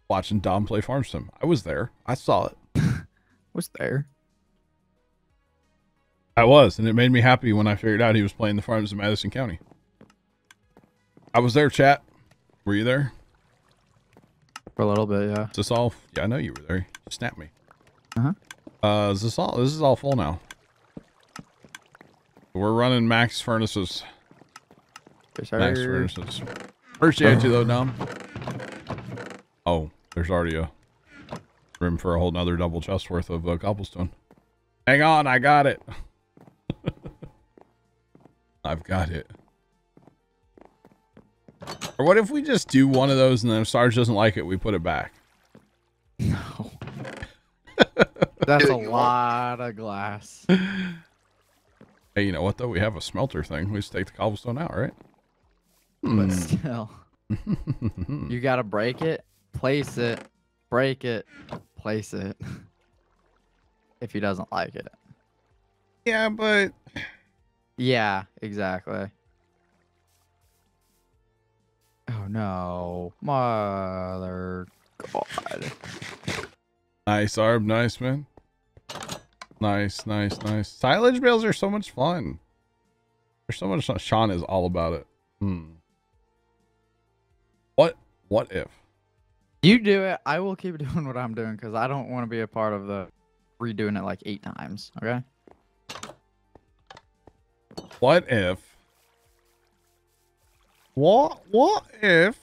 Watching Dom play Farm Sim. I was there. I saw it. Was there? I was, and it made me happy when I figured out he was playing the farms in Madison County. I was there, chat. Were you there? For a little bit, yeah. Is this all? Yeah, I know you were there. You snapped me. Uh-huh. This is all full now. We're running max furnaces. Yes, Max sir. furnaces. Appreciate you though, Dom. Oh, there's already a room for a whole nother double chest worth of cobblestone. Hang on, I got it. I've got it. Or what if we just do one of those and then if Sarge doesn't like it, we put it back? No. That's a lot of glass. Hey, you know what though? We have a smelter thing. We just take the cobblestone out, right? But still. You gotta break it, place it, break it, place it. If he doesn't like it. Yeah, but... Yeah, exactly. Oh no. Mother God. Nice, Arb. Nice, man. Nice, nice, nice. Silage bales are so much fun. There's so much fun. Sean is all about it. What if? You do it. I will keep doing what I'm doing because I don't want to be a part of the redoing it like 8 times. Okay? What if? What if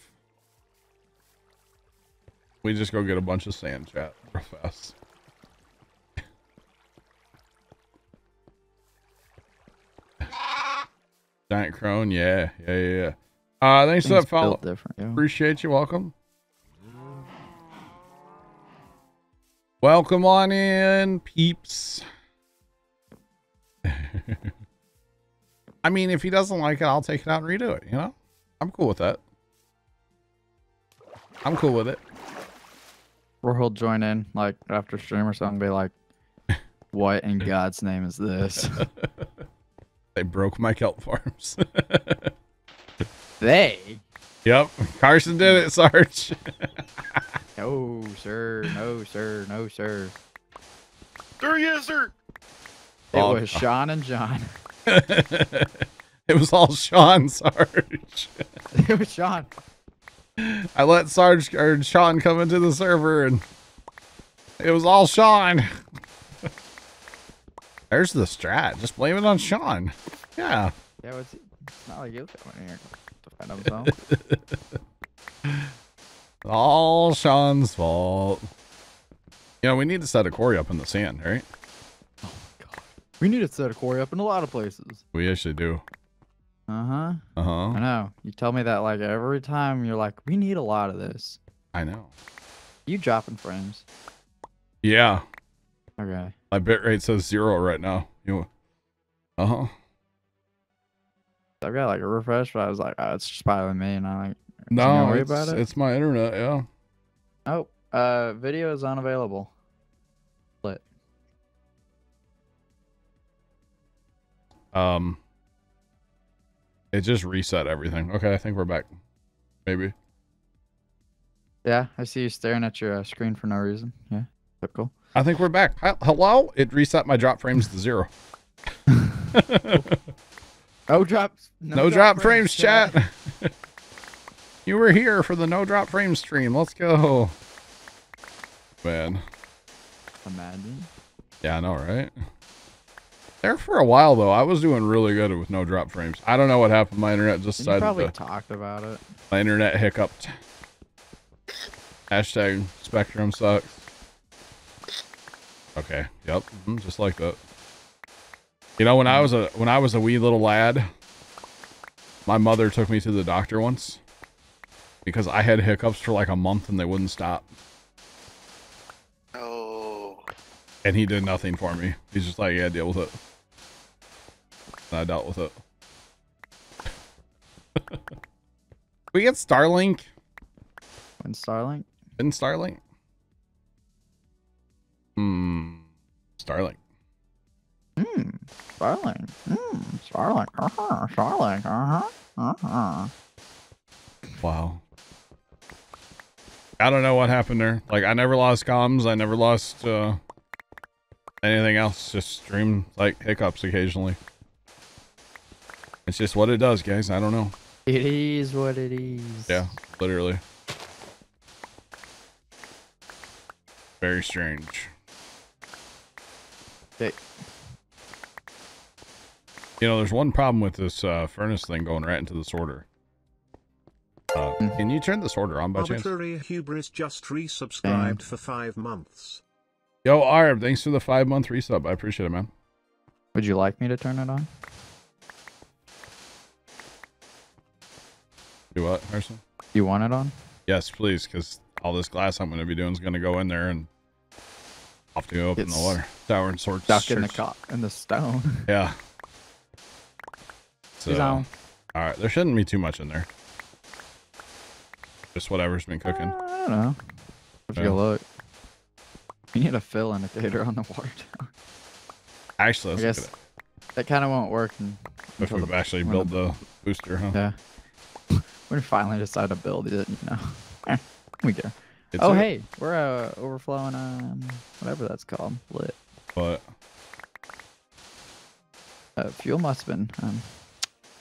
we just go get a bunch of sand, chat, real fast? Giant crone, yeah. Thanks for that follow. Appreciate you. Welcome. Welcome on in, peeps. I mean, if he doesn't like it, I'll take it out and redo it, you know? I'm cool with that. I'm cool with it. Or he'll join in, like, after stream or something, be like, what in God's name is this? They broke my kelp farms. They? Yep. Carson did it, Sarge. No, sir. No, sir. No, sir. There he is, sir. It was Sean and John. It was all Sean, Sarge. It was Sean. I let Sarge or Sean come into the server and it was all Sean. There's the strat. Just blame it on Sean. Yeah. Yeah, it's not like you coming here to find himself. All Sean's fault. You know, we need to set a quarry up in the sand, right? Oh my God. We need to set a quarry up in a lot of places. We actually do. Uh-huh. Uh-huh. I know. You tell me that like every time you're like, we need a lot of this. I know. You dropping frames. Yeah. Okay. My bitrate says 0 right now. You uh-huh. I've got like a refresh, but I was like, oh, it's just probably me, and I'm like, no, worry about it. It's my internet, yeah. Oh, video is unavailable. Split. It just reset everything. Okay, I think we're back. Maybe. Yeah, I see you staring at your screen for no reason. Yeah, typical. I think we're back. Hello? It reset my drop frames to 0. No drops. No drop frames, chat. You were here for the no drop frames stream. Let's go. Man. Imagine. Yeah, I know, right? There for a while though, I was doing really good with no drop frames. I don't know what happened. My internet just You decided probably to. talked about it. My internet hiccuped. Hashtag Spectrum sucks. Okay. Yep. Just like that. You know, when I was a wee little lad, my mother took me to the doctor once because I had hiccups for like a month and they wouldn't stop. Oh. And he did nothing for me. He's just like, yeah, deal with it. And I dealt with it. We get Starlink. When Starlink? In Starlink? Starlink. Starlink. Starlink. Starlink. Wow. I don't know what happened there. Like, I never lost comms. I never lost anything else. Just stream, like, hiccups occasionally. It's just what it does, guys. I don't know. It is what it is. Yeah, literally. Very strange. Okay. You know, there's one problem with this furnace thing going right into the sorter. Can you turn the sorter on by chance? Arbitrary Hubris just resubscribed for 5 months. Yo, Arb, thanks for the 5-month resub. I appreciate it, man. Would you like me to turn it on? Do what, Harrison? You want it on? Yes, please, because all this glass I'm going to be doing is going to go in there and I'll have to go open the water tower and sort stuck in the stone. Yeah. So, She's on. all right, there shouldn't be too much in there. Just whatever's been cooking. I don't know. If you look, you need a fill indicator on the water tower. Actually, I let's guess look at it. that kind of won't work If we've actually built the booster, huh? Yeah. When we finally decide to build it, you know. We go. It's Oh, hey, we're overflowing whatever that's called. Lit. What? Fuel must have been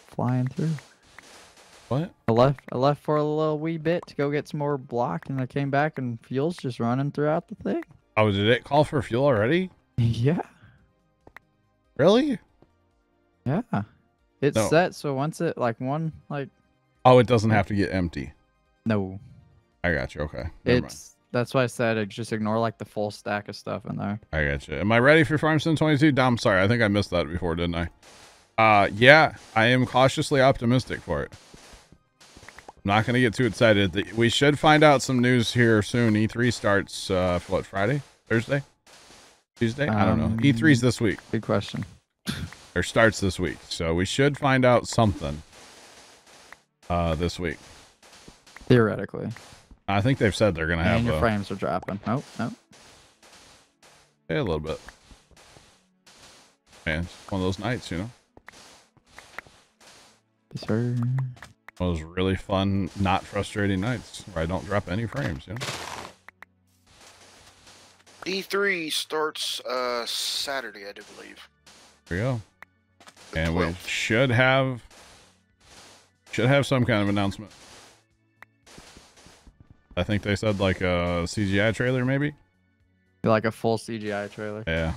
flying through. What? I left for a little wee bit to go get some more block, and I came back and fuel's just running throughout the thing. Oh, did it call for fuel already? Yeah. Really? Yeah. It's No. set so once it Oh, it doesn't have to get empty. No. I got you. Okay. Never mind. That's why I said just ignore like the full stack of stuff in there. I got you. Am I ready for Farm Sim 22? Dom, sorry. I think I missed that before, didn't I? Yeah, I am cautiously optimistic for it. I'm not going to get too excited. We should find out some news here soon. E3 starts, what, Friday? Thursday? Tuesday? I don't know. E3's this week. Good question. Or starts this week. So we should find out something this week. Theoretically. I think they've said they're going to have And your frames are dropping. Nope. a little bit. Man, it's one of those nights, you know? Yes, sir. One of those really fun, not frustrating nights where I don't drop any frames, you know? E3 starts Saturday, I do believe. There you go. The And we 12th. should have some kind of announcement. I think they said like a CGI trailer, maybe? Like a full CGI trailer. Yeah.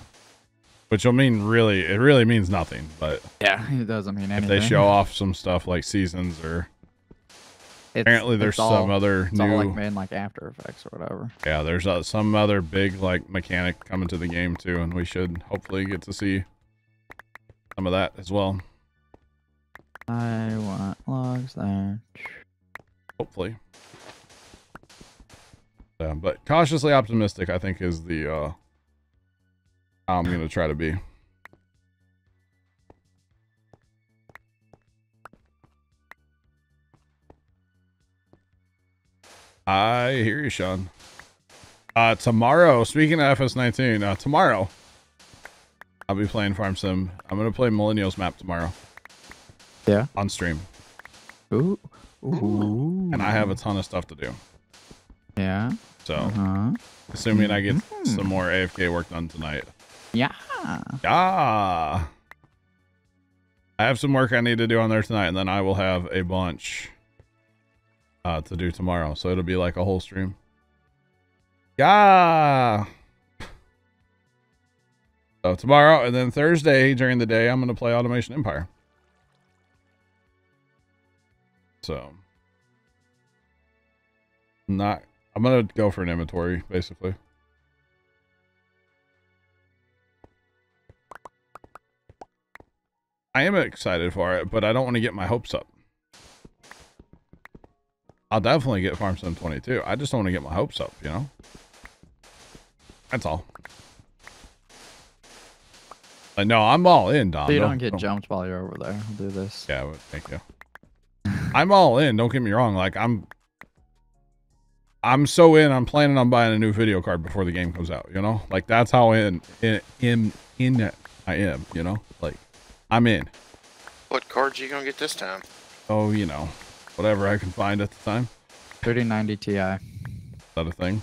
Which will mean it really means nothing, but Yeah, it doesn't mean anything. if they show off some stuff like seasons or apparently there's some other it's new, all like made in like After Effects or whatever. yeah, there's some other big like mechanic coming to the game too, and we should hopefully get to see some of that as well. I want logs there. Hopefully. But cautiously optimistic, I think, is the how I'm going to try to be. I hear you, Sean. Tomorrow, speaking of FS19, tomorrow, I'll be playing Farm Sim. I'm going to play Millennials map tomorrow. Yeah. On stream. Ooh. Ooh. And I have a ton of stuff to do. Yeah. So, assuming I get some more AFK work done tonight. Yeah. Yeah. I have some work I need to do on there tonight, and then I will have a bunch to do tomorrow. So it'll be like a whole stream. Yeah. So tomorrow and then Thursday during the day, I'm going to play Automation Empire. So I'm going to go for an inventory, basically. I am excited for it, but I don't want to get my hopes up. I'll definitely get Farm Sim 22. I just don't want to get my hopes up, you know? That's all. Like, no, I'm all in, Dom. So you don't get jumped while you're over there. I'll do this. Yeah, but thank you. I'm all in. Don't get me wrong. Like, I'm so in. I'm planning on buying a new video card before the game comes out, you know? Like, that's how in I am, you know? Like, I'm in. What cards you gonna get this time? Oh, you know, whatever I can find at the time. 3090 Ti. Is that a thing?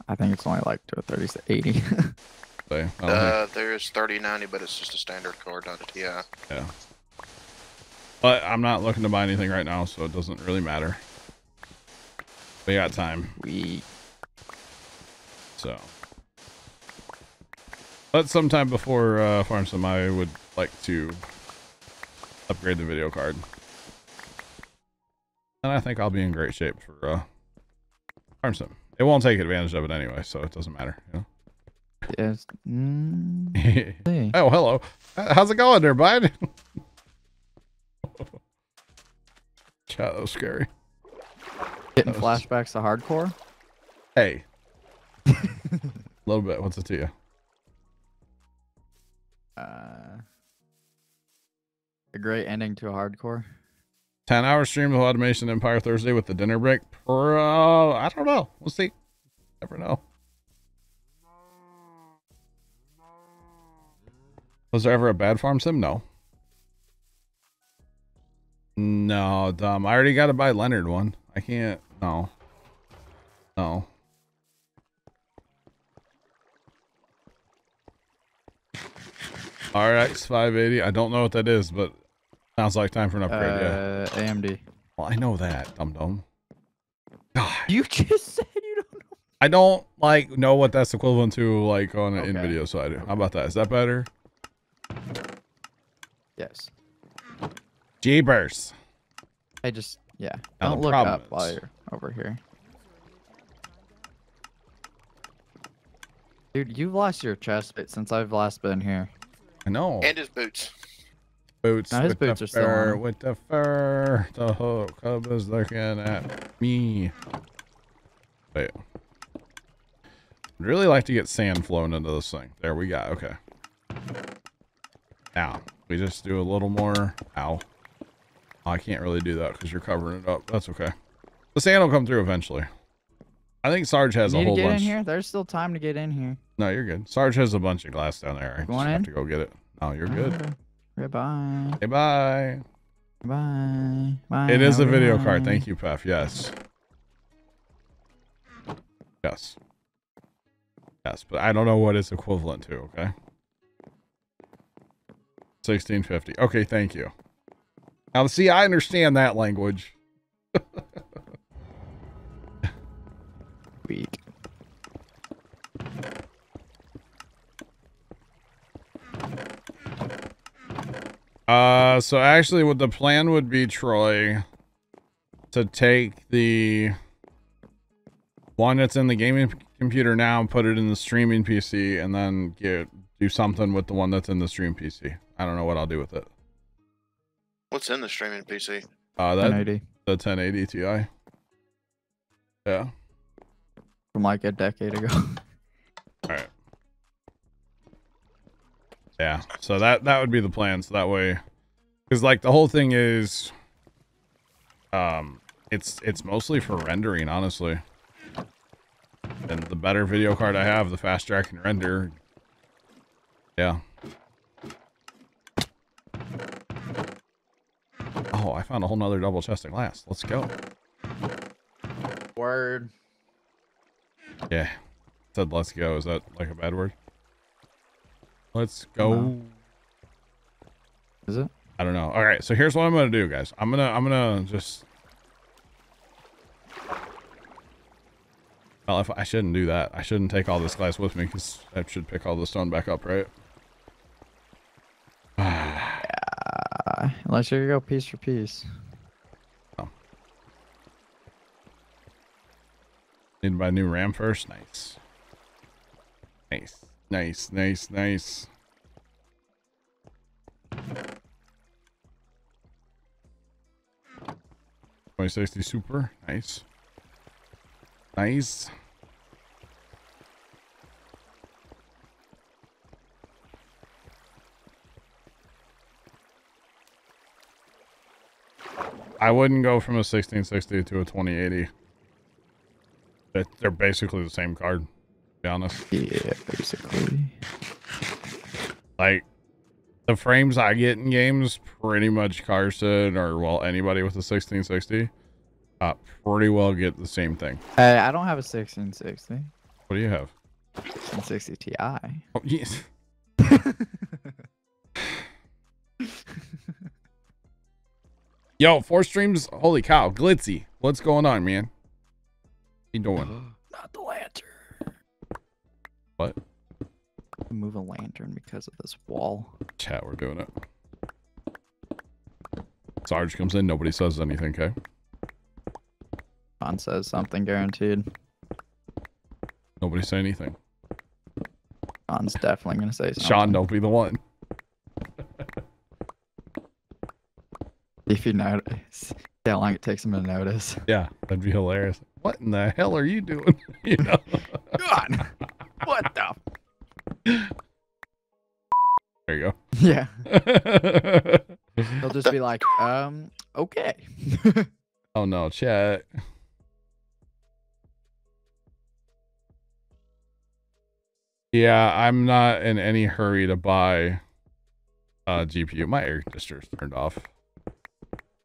I think it's only like to a 3080. Say, There's 3090, but it's just a standard card, not a TI. Yeah. But I'm not looking to buy anything right now, so it doesn't really matter. We got time. So. But sometime before Farm Sim, I would like to upgrade the video card. And I think I'll be in great shape for Farm Sim. It won't take advantage of it anyway, so it doesn't matter, you know? Yes. Oh, hello. How's it going there, bud? Chat, that was scary. Getting flashbacks to hardcore? Hey. A little bit. What's it to you? A great ending to a hardcore. 10-hour stream of Automation Empire Thursday with the dinner break. I don't know. We'll see. Never know. Was there ever a bad Farm Sim? No. No, dumb. I already got to buy Leonard one. I can't. No. No. RX 580. I don't know what that is, but sounds like time for an upgrade. Yeah. AMD. Well, I know that, dum-dum. God. You just said you don't know. I don't like know what that's equivalent to like on an Okay. in-video, so I do. How about that? Is that better? Yes. Jeepers. I just, yeah. Now Don't the look problem up is- while you're over here. Dude, you've lost your chest bit since I've last been here. I know. And his boots. Boots. No, his with boots the are still fur, on. with the fur. The whole club is looking at me. Wait. I'd really like to get sand flowing into this thing. There we go. Okay. Now, we just do a little more. Ow. Oh, I can't really do that because you're covering it up. That's okay. The sand will come through eventually. I think Sarge has You a need whole to get bunch. in here? There's still time to get in here. No, you're good. Sarge has a bunch of glass down there. I just Going have in? to go get it. No, you're good. Okay. Goodbye. Hey, bye. Bye. Bye. It is a video Bye. card. Thank you, Pef. Yes. Yes. Yes, but I don't know what it's equivalent to, okay? 1650. Okay, thank you. Now, see, I understand that language. Weak. So actually what the plan would be, Troy, to take the one that's in the gaming computer now and put it in the streaming PC and then do something with the one that's in the stream PC. I don't know what I'll do with it. What's in the streaming PC? That 1080. the 1080 Ti. Yeah. From like a decade ago. All right. Yeah. So that would be the plan. So that way, because like the whole thing is, it's mostly for rendering, honestly. And the better video card I have, the faster I can render. Yeah. Oh, I found a whole nother double chest of glass. Let's go. Word. Yeah. Said let's go. Is that like a bad word? Let's go. No. Is it? I don't know. All right. So here's what I'm going to do, guys. I'm going to just Well, if I shouldn't do that. I shouldn't take all this glass with me because I should pick all the stone back up, right? Unless you're gonna go piece for piece. Oh. Need to buy a new RAM first. Nice. Nice. Nice. Nice. Nice. $2060 Super. Nice. Nice. I wouldn't go from a 1660 to a 2080. They're basically the same card, to be honest. Yeah, basically. Like, the frames I get in games, pretty much Carson or, well, anybody with a 1660, pretty well get the same thing. Hey, I don't have a 1660. What do you have? 1660 Ti. Oh, yes. Yo, 4 streams. Holy cow. Glitzy. What's going on, man? What you doing? Not the lantern. What? Move a lantern because of this wall. Chat, we're doing it. Sarge comes in. Nobody says anything, okay? Sean says something guaranteed. Nobody say anything. Sean's definitely going to say something. Sean, don't be the one. If you notice. See how long it takes him to notice. Yeah, that'd be hilarious. What in the hell are you doing? You know? God. What the? There you go. Yeah. He'll just be like, okay. Oh no, chat. Yeah, I'm not in any hurry to buy a GPU. My air conditioner's turned off.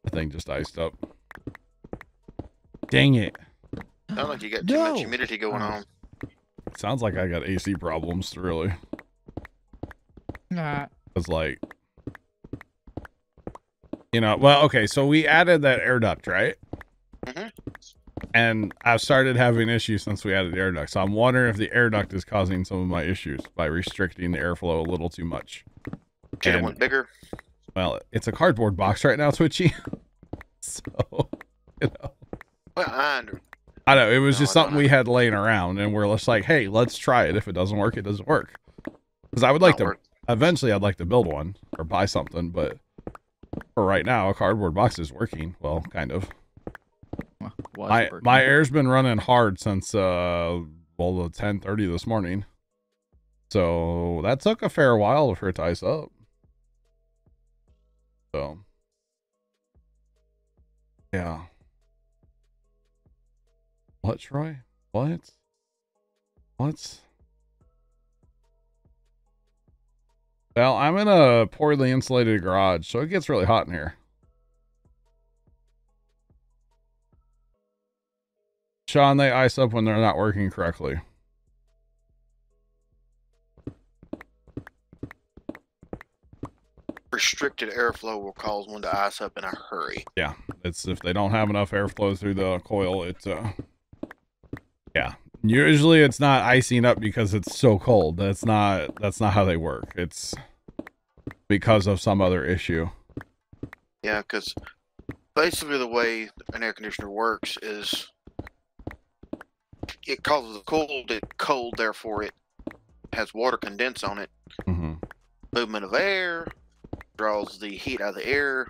The thing just iced up. Dang it. Sounds like you got too much humidity going on. Sounds like I got AC problems, really. Nah. It's like, you know, well, okay, so we added that air duct, right? Mm-hmm. And I've started having issues since we added the air duct. So I'm wondering if the air duct is causing some of my issues by restricting the airflow a little too much. Should have went bigger. Well, it's a cardboard box right now, Twitchy. So, you know. Well, I know, it was just something we had laying around, and we're just like, hey, let's try it. If it doesn't work, it doesn't work. Because I would like to, eventually I'd like to build one or buy something, but for right now, a cardboard box is working. Well, kind of. My air's been running hard since, well, the 10:30 this morning. So that took a fair while for it to ice up. So, yeah. What, Troy? What? What? Well, I'm in a poorly insulated garage, so it gets really hot in here. Sean, they ice up when they're not working correctly. Restricted airflow will cause one to ice up in a hurry. Yeah, it's if they don't have enough airflow through the coil, it's yeah. Usually it's not icing up because it's so cold. That's not how they work. It's because of some other issue. Yeah, because basically the way an air conditioner works is it causes the cold, therefore it has water condense on it. Mm-hmm. Movement of air draws the heat out of the air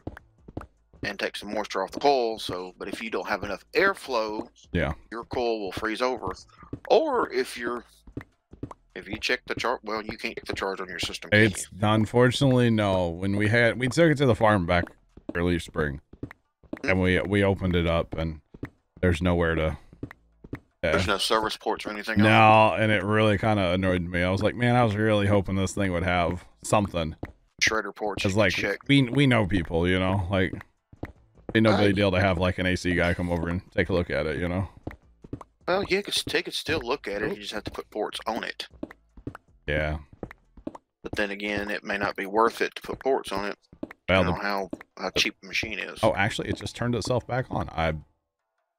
and takes the moisture off the coil. So, but if you don't have enough airflow, yeah, your coil will freeze over. Or if you check the chart, well, you can't check the charge on your system. It's unfortunately no. When we took it to the farm back early spring, and we opened it up, and there's nowhere to. There's no service ports or anything. No, and it really kind of annoyed me. I was like, man, I was really hoping this thing would have something. Shredder ports. It's like we know people, you know, like ain't no big deal to have like an AC guy come over and take a look at it, you know. Well, yeah, they could still look at it. You just have to put ports on it. Yeah. But then again, it may not be worth it to put ports on it. Well, depending on how cheap the machine is. Oh, actually, it just turned itself back on.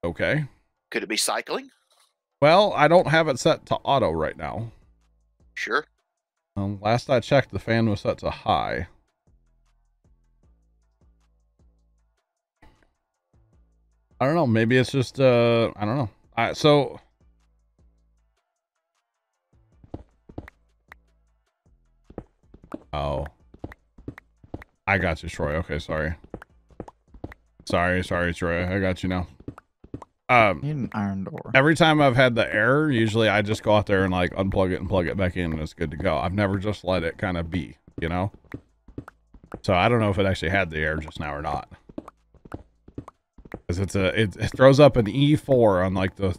Okay. Could it be cycling? Well, I don't have it set to auto right now. Sure. Last I checked, the fan was set to high. I don't know. Maybe it's just, I don't know. So oh, I got you, Troy. Okay, sorry. Sorry, Troy. I got you now. Need an iron door. Every time I've had the error, usually I just go out there and like unplug it and plug it back in and it's good to go. I've never just let it kind of be, you know? So I don't know if it actually had the error just now or not. Because it throws up an E4 on like the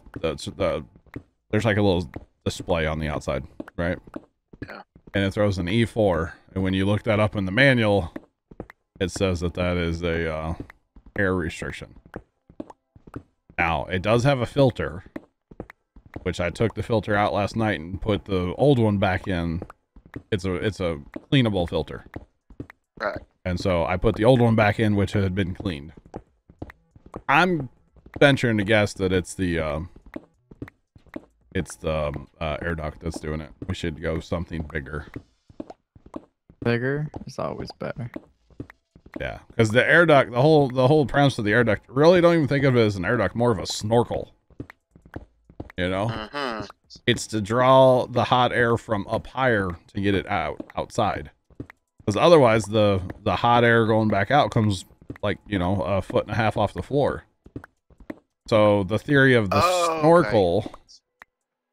there's like a little display on the outside, right? Yeah. And it throws an E4, and when you look that up in the manual, it says that that is a air restriction. Now, it does have a filter, which I took the filter out last night and put the old one back in. It's a cleanable filter. Right. And so I put the old one back in, which had been cleaned. I'm venturing to guess that it's the air duct that's doing it. We should go something bigger. Bigger is always better. Yeah, because the air duct, the whole premise of the air duct, really don't even think of it as an air duct, more of a snorkel. You know, it's to draw the hot air from up higher to get it outside. Because otherwise, the hot air going back out comes like, you know, 1.5 feet off the floor. So the theory of the snorkel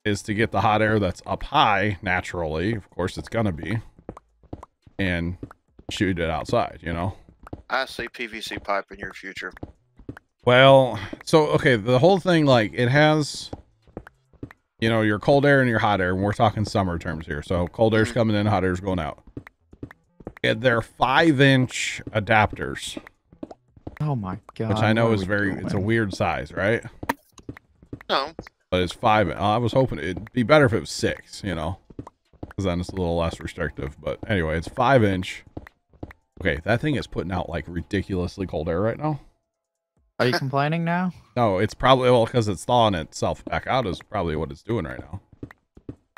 is to get the hot air that's up high naturally. Of course, it's gonna be, and shoot it outside. You know. I see PVC pipe in your future. Well, so, okay, the whole thing, like, it has, you know, your cold air and your hot air, and we're talking summer terms here. So cold air's coming in, hot air's going out. They're 5-inch adapters. Oh my god. Which I know is it's a weird size, right? No. But it's 5. I was hoping it'd be better if it was 6, you know, because then it's a little less restrictive. But anyway, it's 5-inch. Okay, that thing is putting out like ridiculously cold air right now. Are you complaining now? No, it's probably, well, because it's thawing itself back out is probably what it's doing right now.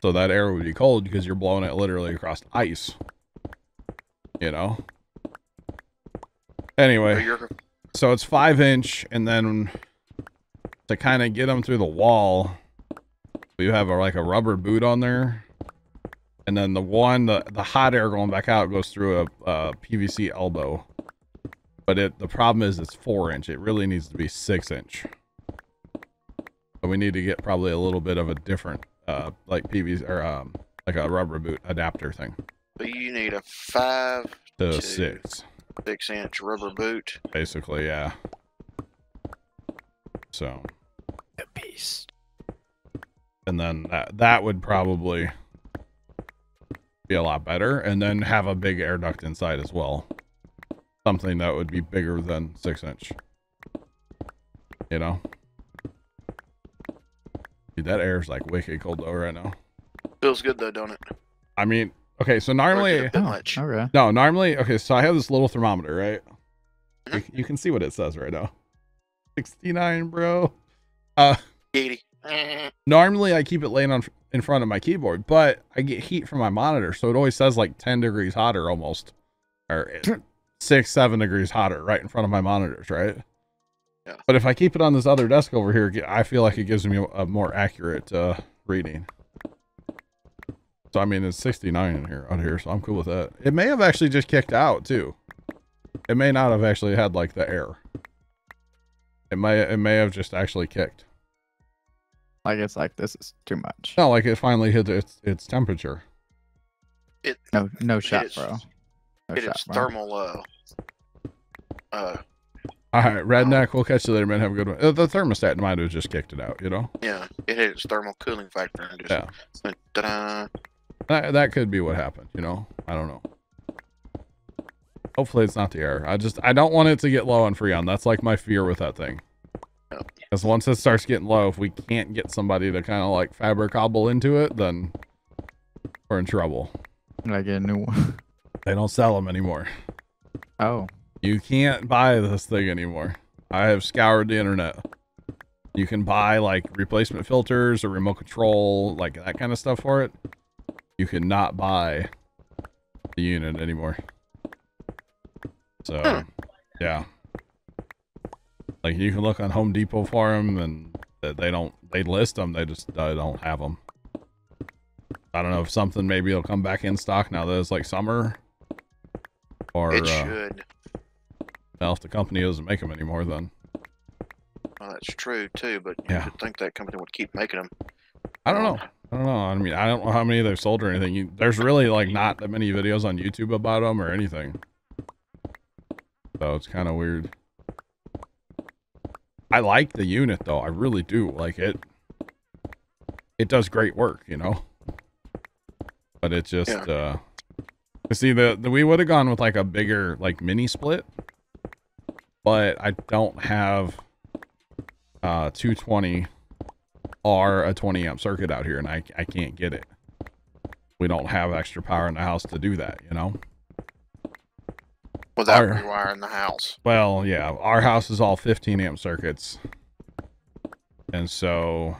So that air would be cold because you're blowing it literally across ice. You know? Anyway, so it's 5-inch, and then to kind of get them through the wall, we have like a rubber boot on there. And then the hot air going back out goes through a PVC elbow. But the problem is it's 4-inch. It really needs to be 6-inch. But we need to get probably a little bit of a different, like PVC or like a rubber boot adapter thing. So you need a 5 to to 6-inch rubber boot. Basically, yeah. So. A piece. And then that would probably be a lot better, and then have a big air duct inside as well. Something that would be bigger than 6-inch. You know? Dude, that air is like wicked cold though right now. Feels good though, don't it? I mean, okay, so normally... Okay. No, normally... Okay, so I have this little thermometer, right? You can see what it says right now. 69, bro. 80. Normally I keep it laying in front of my keyboard, but I get heat from my monitor, so it always says like 10 degrees hotter almost. Or 6-7 degrees hotter right in front of my monitors, right? Yeah. But if I keep it on this other desk over here, I feel like it gives me a more accurate reading. So I mean, it's 69 in here, out here, so I'm cool with that. It may have actually just kicked out too. It may not have actually had like the air. It may have just actually kicked. Like it's like this is too much. No, like it finally hit its temperature. No shot, bro. No It shot, is bro. thermal. All right, Redneck. We'll catch you later, man. Have a good one. The thermostat might have just kicked it out, you know. Yeah, it hit its thermal cooling factor and just Yeah. Ta-da. That could be what happened, you know. I don't know. Hopefully it's not the air. I don't want it to get low on Freon. That's like my fear with that thing. Because once it starts getting low, if we can't get somebody to kind of like fabric cobble into it, then we're in trouble. I get a new one. They don't sell them anymore. Oh. You can't buy this thing anymore. I have scoured the internet. You can buy like replacement filters or remote control, like that kind of stuff for it. You cannot buy the unit anymore. So, yeah. Like you can look on Home Depot for them, and they list them, they just don't have them. I don't know if something maybe it'll come back in stock now that it's like summer. Or, it should. Well, if the company doesn't make them anymore, then. Well, that's true too, but Yeah. you'd think that company would keep making them. I don't know. I mean, I don't know how many they've sold or anything. There's really like not that many videos on YouTube about them or anything. So it's kind of weird. I like the unit though. I really do. Like it. It does great work, you know. But it just, see, we would have gone with like a bigger, like mini split. But I don't have 220 or a 20 amp circuit out here, and I can't get it. We don't have extra power in the house to do that, you know. Without rewiring the house. Well, yeah, our house is all 15 amp circuits, and so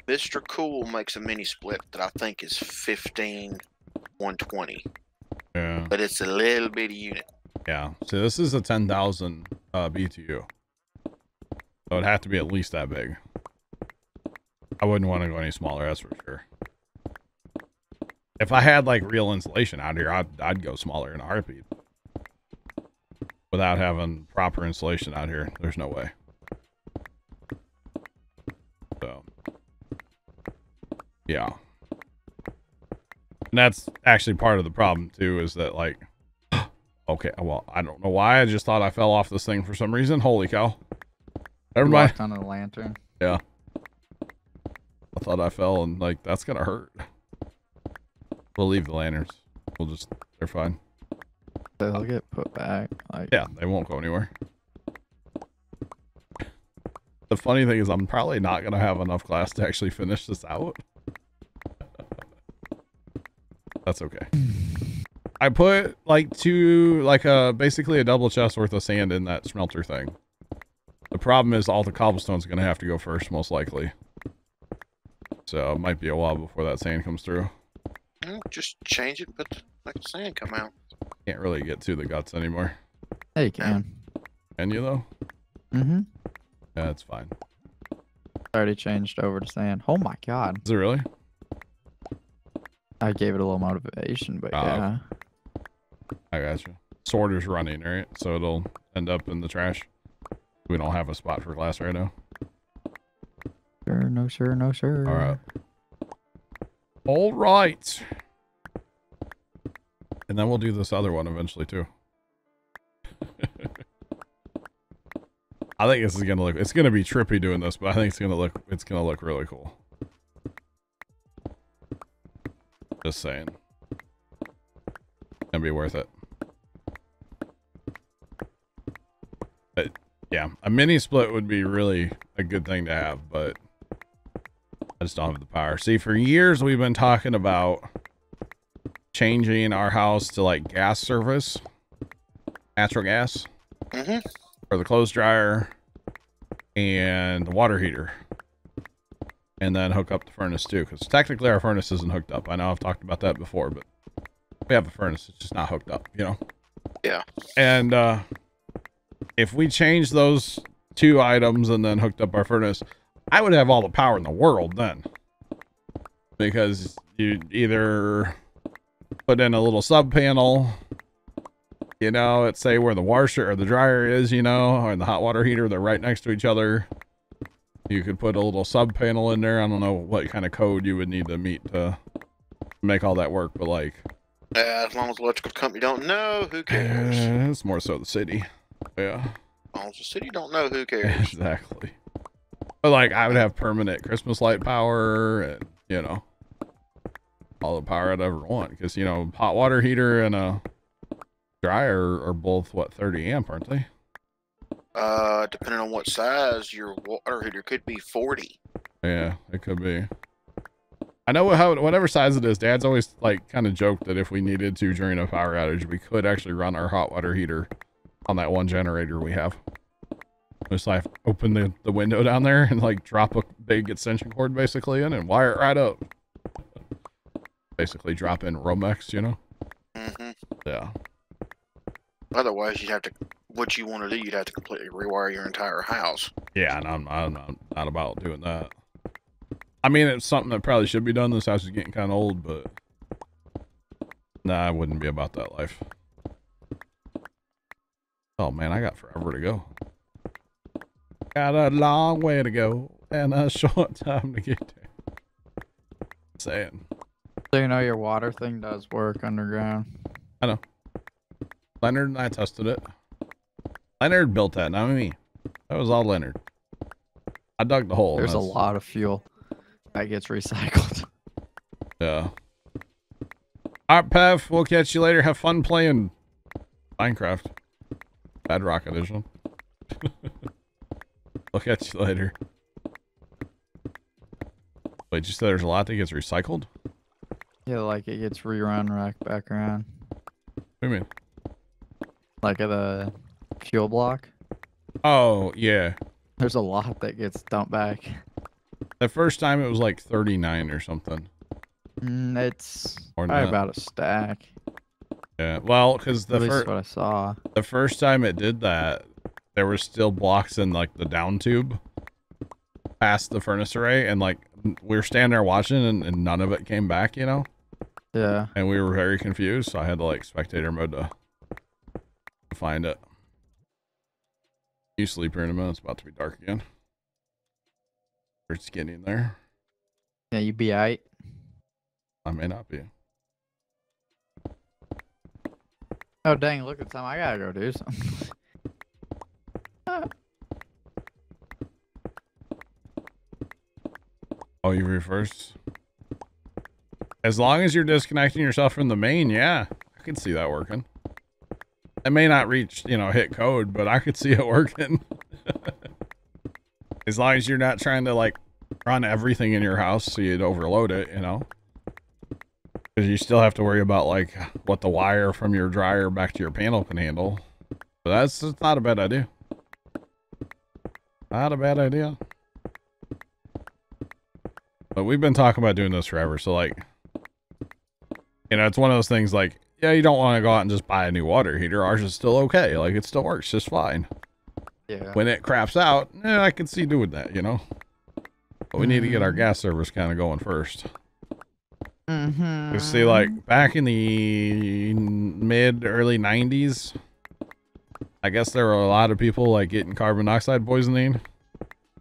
Mr. Cool makes a mini split that I think is 15120. yeah, But it's a little bitty unit. yeah. So this is a 10,000 BTU, so it'd have to be at least that big. I wouldn't want to go any smaller, that's for sure. If I had like real insulation out here, I'd go smaller in a heartbeat. Without having proper insulation out here, there's no way. So, yeah. And that's actually part of the problem too, is that like, okay, well, I don't know why, I just thought I fell off this thing for some reason. Holy cow. Never mind. On a lantern. Yeah. I thought I fell, and like, that's gonna hurt. We'll leave the lanterns. They're fine. They'll get put back. Like, Yeah, they won't go anywhere. The funny thing is I'm probably not going to have enough glass to actually finish this out. That's okay. I put like basically a double chest worth of sand in that smelter thing. The problem is all the cobblestone's going to have to go first, most likely. So it might be a while before that sand comes through. Just change it, but make the sand come out. Can't really get to the guts anymore. Hey, you can. Can you though? Mm-hmm. Yeah, that's fine. Already changed over to sand. Oh my god. Is it really? I gave it a little motivation, but yeah. I gotcha. Sorter's running, right? So it'll end up in the trash. We don't have a spot for glass right now. Sure, no sir, no sir. All right. All right. And then we'll do this other one eventually too. I think this is gonna look. It's gonna be trippy doing this, but I think it's gonna look. It's gonna look really cool. Just saying. Gonna be worth it. But yeah, a mini split would be really a good thing to have, but I just don't have the power. See, for years we've been talking about changing our house to like gas service, natural gas, for the clothes dryer and the water heater, and then hook up the furnace too, because technically our furnace isn't hooked up. I know I've talked about that before, but we have a furnace, it's just not hooked up, you know. Yeah. And if we change those two items and then hooked up our furnace, I would have all the power in the world then, because you either put in a little sub panel, you know, let's say where the washer or the dryer is, you know, or the hot water heater, they're right next to each other. You could put a little sub panel in there. I don't know what kind of code you would need to meet to make all that work, but like, as long as the electrical company don't know, who cares? It's more so the city. Yeah. As long as the city don't know, who cares? Exactly. But like, I would have permanent Christmas light power and, you know, all the power I'd ever want. Because, you know, hot water heater and a dryer are both, what, 30 amp, aren't they? Depending on what size, your water heater could be 40. Yeah, it could be. I know whatever size it is, Dad's always like kind of joked that if we needed to during a power outage, we could actually run our hot water heater on that one generator we have. Just like open the window down there and like drop a big extension cord basically in and wire it right up. Basically drop in Romex, you know? Mm-hmm. Yeah. Otherwise, you'd have to. What you want to do, you'd have to completely rewire your entire house. Yeah, and I'm not about doing that. I mean, it's something that probably should be done. This house is getting kind of old, but nah, I wouldn't be about that life. Oh man, I got forever to go. Got a long way to go and a short time to get there. Saying. So you know your water thing does work underground. I know. Leonard and I tested it. Leonard built that, not me. That was all Leonard. I dug the hole. There's a lot of fuel that gets recycled. Yeah. Alright, Pev, we'll catch you later. Have fun playing Minecraft. Bedrock Edition. We'll catch you later. Wait, you said there's a lot that gets recycled? Yeah, like it gets rerun back around. What do you mean? Like at a fuel block. Oh, yeah. There's a lot that gets dumped back. The first time it was like 39 or something. It's Or probably not. about a stack. Yeah, well, because At least what I saw. the first time it did that, there were still blocks in like the down tube past the furnace array, and like we were standing there watching, and none of it came back, you know. Yeah. And we were very confused, so I had to like spectator mode to find it. You sleep here in a minute. It's about to be dark again. It's getting there. Yeah, you be aight. I may not be. Oh dang! Look at the time. I gotta go do something. Oh, you reversed? As long as you're disconnecting yourself from the main, yeah. I can see that working. It may not reach, you know, hit code, but I could see it working. As long as you're not trying to, like, run everything in your house so you'd overload it, you know? Because you still have to worry about, like, what the wire from your dryer back to your panel can handle. But that's not a bad idea. Not a bad idea. But we've been talking about doing this forever, so like, you know, it's one of those things like, yeah, you don't want to go out and just buy a new water heater. Ours is still okay. Like, it still works just fine. Yeah. When it craps out, I can see doing that, you know? But we need to get our gas service kind of going first. Mm-hmm. You see, like, back in the early 90s, I guess there were a lot of people, like, getting carbon monoxide poisoning.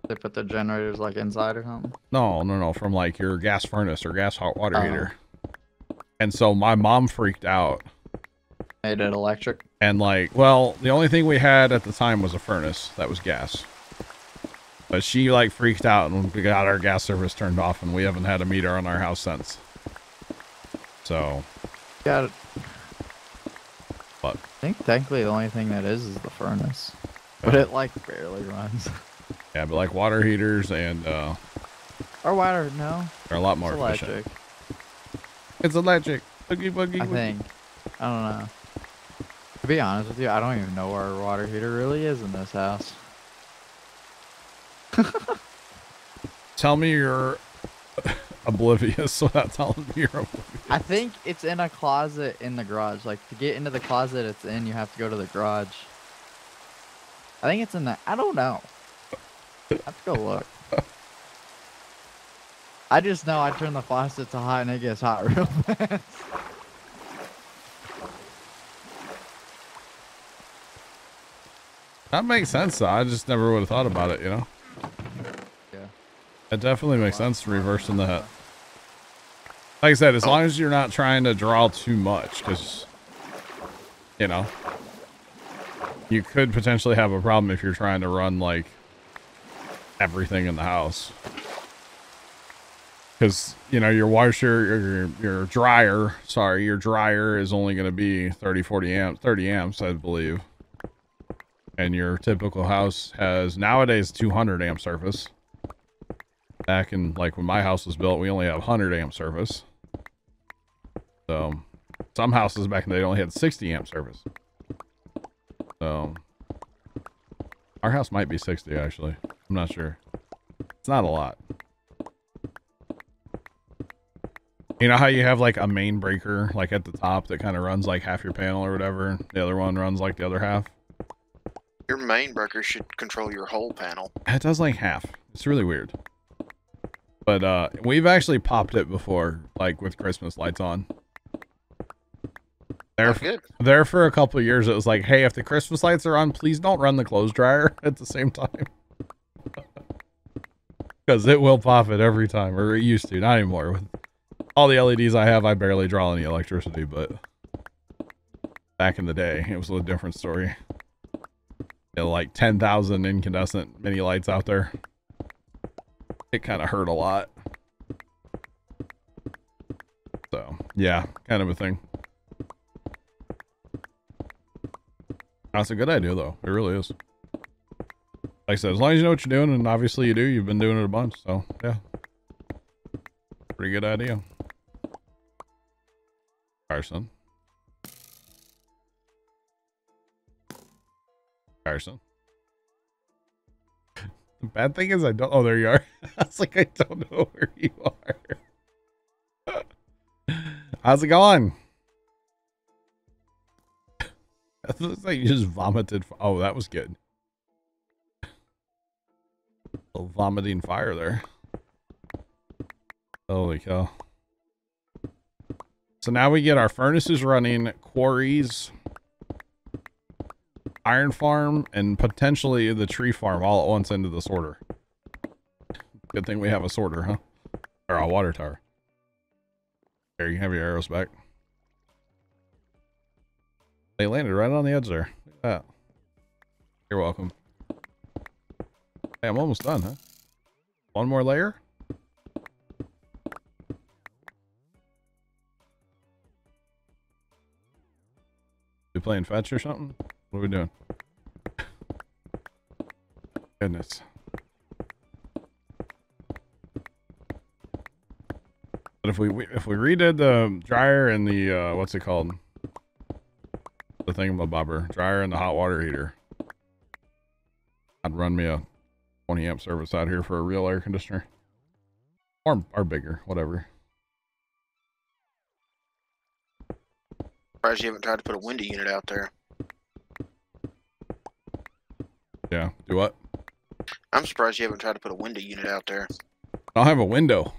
They put the generators, like, inside or something? No, from, like, your gas furnace or gas hot water heater. And so my mom freaked out. Made it electric? And, like, well, the only thing we had at the time was a furnace that was gas. But she, like, freaked out and we got our gas service turned off, and we haven't had a meter on our house since. So. Got it. What? I think technically the only thing that is the furnace. But it, like, barely runs. Yeah, but, like, water heaters and, Or water, no. they're a lot more It's efficient. electric. It's electric. Boogie, boogie, I boogie. think. I don't know. To be honest with you, I don't even know where our water heater really is in this house. Tell me you're oblivious without telling me you're oblivious. I think it's in a closet in the garage. Like, to get into the closet it's in, you have to go to the garage. I think it's in that. I don't know. I have to go look. I just know I turn the faucet to hot and it gets hot real fast. That makes sense, though. I just never would have thought about it, you know? Yeah. It definitely makes sense reversing that. Like I said, as long as you're not trying to draw too much, because, you know, you could potentially have a problem if you're trying to run, like, everything in the house. Because, you know, your washer, your dryer, sorry, your dryer is only going to be 30 amps, I believe. And your typical house has nowadays 200 amp service. Back in, like, when my house was built, we only have 100 amp service. So, some houses back in the day only had 60 amp service. So, Our house might be 60, actually. I'm not sure. It's not a lot. You know how you have like a main breaker like at the top that kind of runs like half your panel or whatever? The other one runs like the other half? Your main breaker should control your whole panel. It does like half. It's really weird. But we've actually popped it before, like with Christmas lights on. There for a couple of years, it was like, hey, if the Christmas lights are on, please don't run the clothes dryer at the same time. Because it will pop it every time, or it used to, not anymore. With all the LEDs I have, I barely draw any electricity, but back in the day, it was a different story. You know, like 10,000 incandescent mini lights out there. It kind of hurt a lot. So, yeah, kind of a thing. That's a good idea, though. It really is. Like I said, as long as you know what you're doing, and obviously you do, you've been doing it a bunch, so, yeah. Pretty good idea. Carson. Carson. The bad thing is I don't... Oh, there you are. I was like, I don't know where you are. How's it going? It looks like you just vomited. Oh, that was good. A little vomiting fire there. Holy cow. So now we get our furnaces running, quarries, iron farm, and potentially the tree farm all at once into the sorter. Good thing we have a sorter, huh? Or a water tower. There, you can have your arrows back. They landed right on the edge there. Look at that. You're welcome. Hey, I'm almost done, huh? One more layer? We playing fetch or something? What are we doing? Goodness. But if we redid the dryer and the what's it called? The thingamabobber, dryer and the hot water heater, I'd run me a 20 amp service out here for a real air conditioner. Or bigger, whatever. Surprised you haven't tried to put a window unit out there. Yeah, do what? I'm surprised you haven't tried to put a window unit out there. I don't have a window.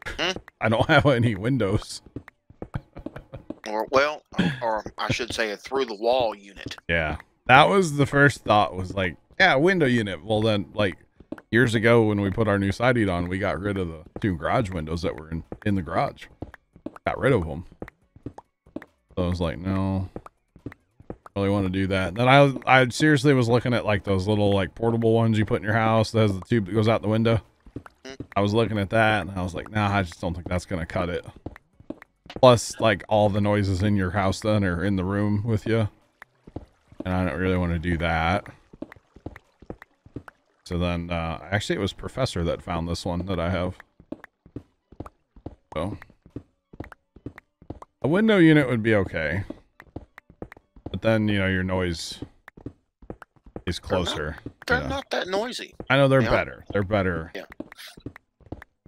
Hmm? I don't have any windows. Or I should say a through the wall unit. Yeah, that was the first thought, was like, yeah, window unit. Well then, like, years ago when we put our new side heat on, we got rid of the 2 garage windows that were in the garage. Got rid of them. So I was like, no, really want to do that. Then I seriously was looking at like those little like portable ones you put in your house that has the tube that goes out the window. I was looking at that and I was like, nah, I just don't think that's gonna cut it. Plus, like, all the noises in your house then are in the room with you, and I don't really want to do that. So then, actually, it was Professor that found this one that I have. So, a window unit would be okay, but then, you know, your noise is closer. They're not that noisy. I know they're better. They're better. Yeah.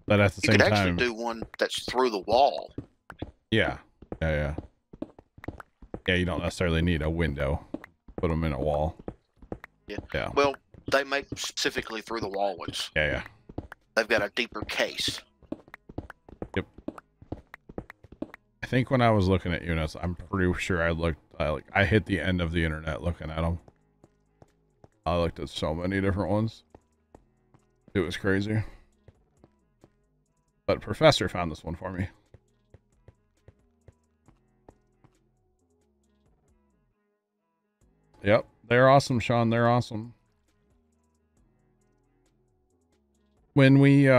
But at the same You time, could actually do one that's through the wall. Yeah. Yeah, you don't necessarily need a window. Put them in a wall. Yeah. Well, they make specifically through the wall ones. Yeah. They've got a deeper case. Yep. I think when I was looking at units, I'm pretty sure I hit the end of the internet looking at them. I looked at so many different ones. It was crazy. But Professor found this one for me. Yep, they're awesome, Sean. They're awesome. When we,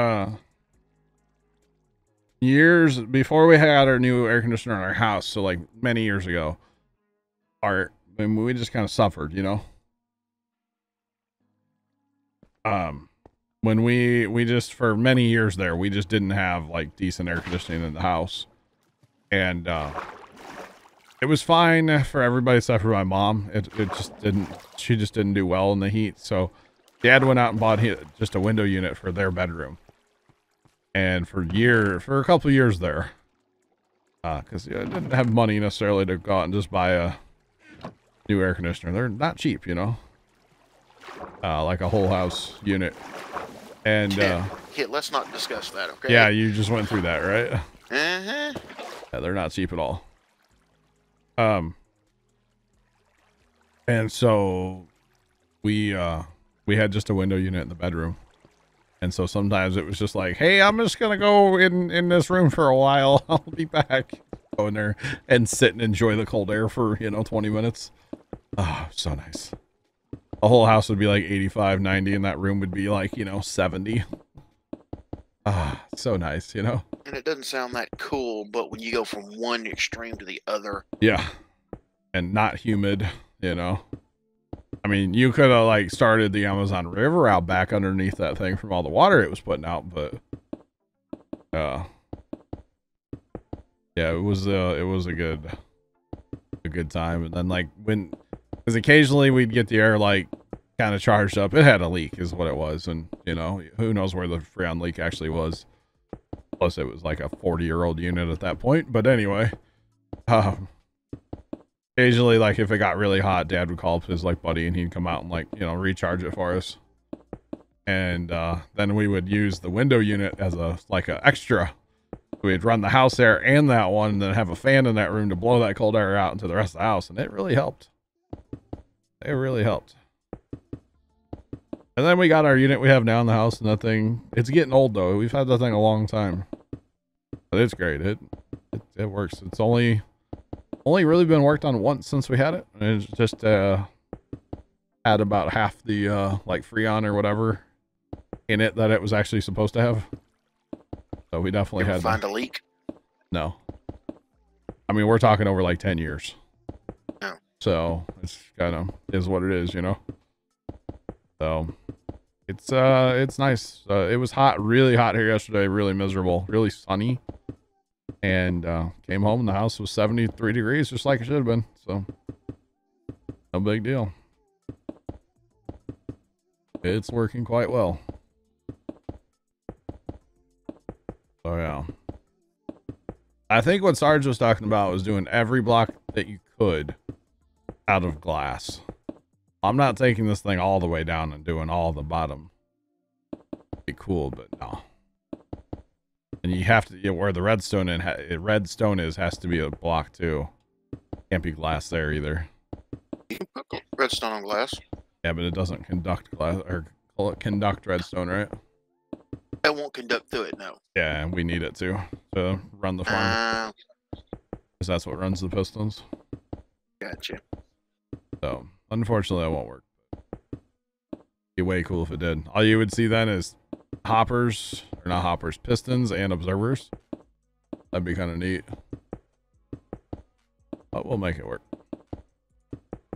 years before we had our new air conditioner in our house, so like many years ago, we just kind of suffered, you know? When we just, for many years there, we just didn't have like decent air conditioning in the house. And, It was fine for everybody except for my mom. It just didn't. She just didn't do well in the heat. So, Dad went out and bought just a window unit for their bedroom. And for a couple of years there, because I didn't have money necessarily to go out and just buy a new air conditioner. They're not cheap, you know. Like a whole house unit. And yeah, let's not discuss that, okay? Yeah, you just went through that, right? Uh-huh. Yeah, they're not cheap at all. And so we had just a window unit in the bedroom. And so sometimes it was just like, hey, I'm just going to go in this room for a while. I'll be back. Go in there and sit and enjoy the cold air for, 20 minutes. Oh, so nice. The whole house would be like 85, 90, and that room would be like, 70. Ah, so nice, And it doesn't sound that cool, but when you go from one extreme to the other. Yeah. And not humid, I mean, you could have like started the Amazon River out back underneath that thing from all the water it was putting out, but yeah, it was a good time. And then like because occasionally we'd get the air like kind of charged up. It had a leak is what it was, and who knows where the freon leak actually was. Plus it was like a 40-year-old unit at that point. But anyway, occasionally, like, if it got really hot, Dad would call up his, like, buddy, and he'd come out and, like, recharge it for us. And then we would use the window unit as a extra. We'd run the house air and that one, and then have a fan in that room to blow that cold air out into the rest of the house. And it really helped. It really helped. And then we got our unit we have now in the house, and that thing, it's getting old, though. We've had that thing a long time. But it's great. It works. It's only really been worked on once since we had it, and it's just had about half the like Freon or whatever in it that it was actually supposed to have. So we definitely had find a leak. No, I mean, we're talking over like 10 years. Oh. So it's kind of is what it is, So it's nice. It was hot, really hot here yesterday, really miserable, really sunny. And came home and the house was 73 degrees, just like it should have been. So no big deal. It's working quite well. So yeah, I think what Sarge was talking about was doing every block that you could out of glass. I'm not taking this thing all the way down and doing all the bottom. Be cool, but no. And you have to, where the redstone is has to be a block too. Can't be glass there either. You can put redstone on glass. Yeah, but it doesn't conduct glass or conduct redstone, right? It won't conduct through it, no. Yeah, and we need it to run the farm. Because that's what runs the pistons. Gotcha. So unfortunately, that won't work. It'd be way cool if it did. All you would see then is hoppers, or not hoppers, pistons and observers. That'd be kind of neat. But we'll make it work.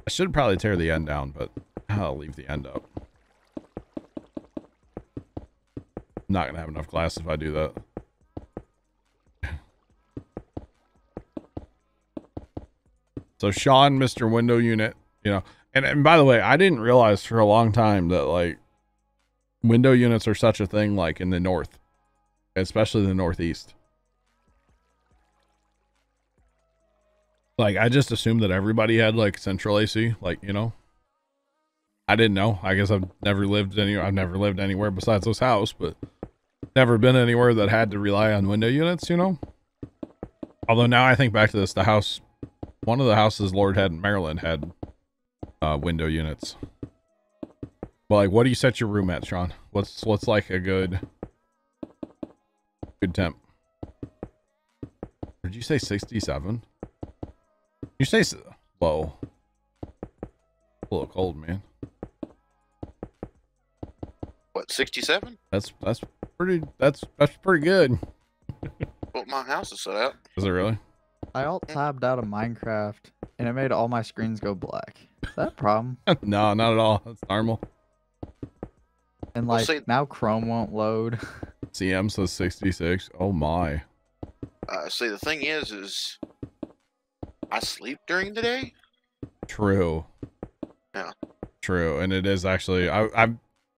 I should probably tear the end down, but I'll leave the end up. I'm not gonna have enough glass if I do that. So Sean, Mr. Window Unit, and by the way, I didn't realize for a long time that like window units are such a thing like in the north, especially the northeast. Like I just assumed that everybody had like central AC, like, I didn't know. I guess I've never lived anywhere besides this house, but never been anywhere that had to rely on window units, Although now I think back to this, one of the houses Lord had in Maryland had window units. Well, like, what do you set your room at, Sean? What's like a good temp? Did you say 67? You say whoa. A little cold, man. What, 67? That's pretty good. Well, my house is set up. Is it really? I alt-tabbed out of Minecraft, and it made all my screens go black. Is that a problem? No, not at all. That's normal. And like, now Chrome won't load. CM says 66. Oh my. See, the thing is I sleep during the day. True. Yeah. True, and it is actually. I've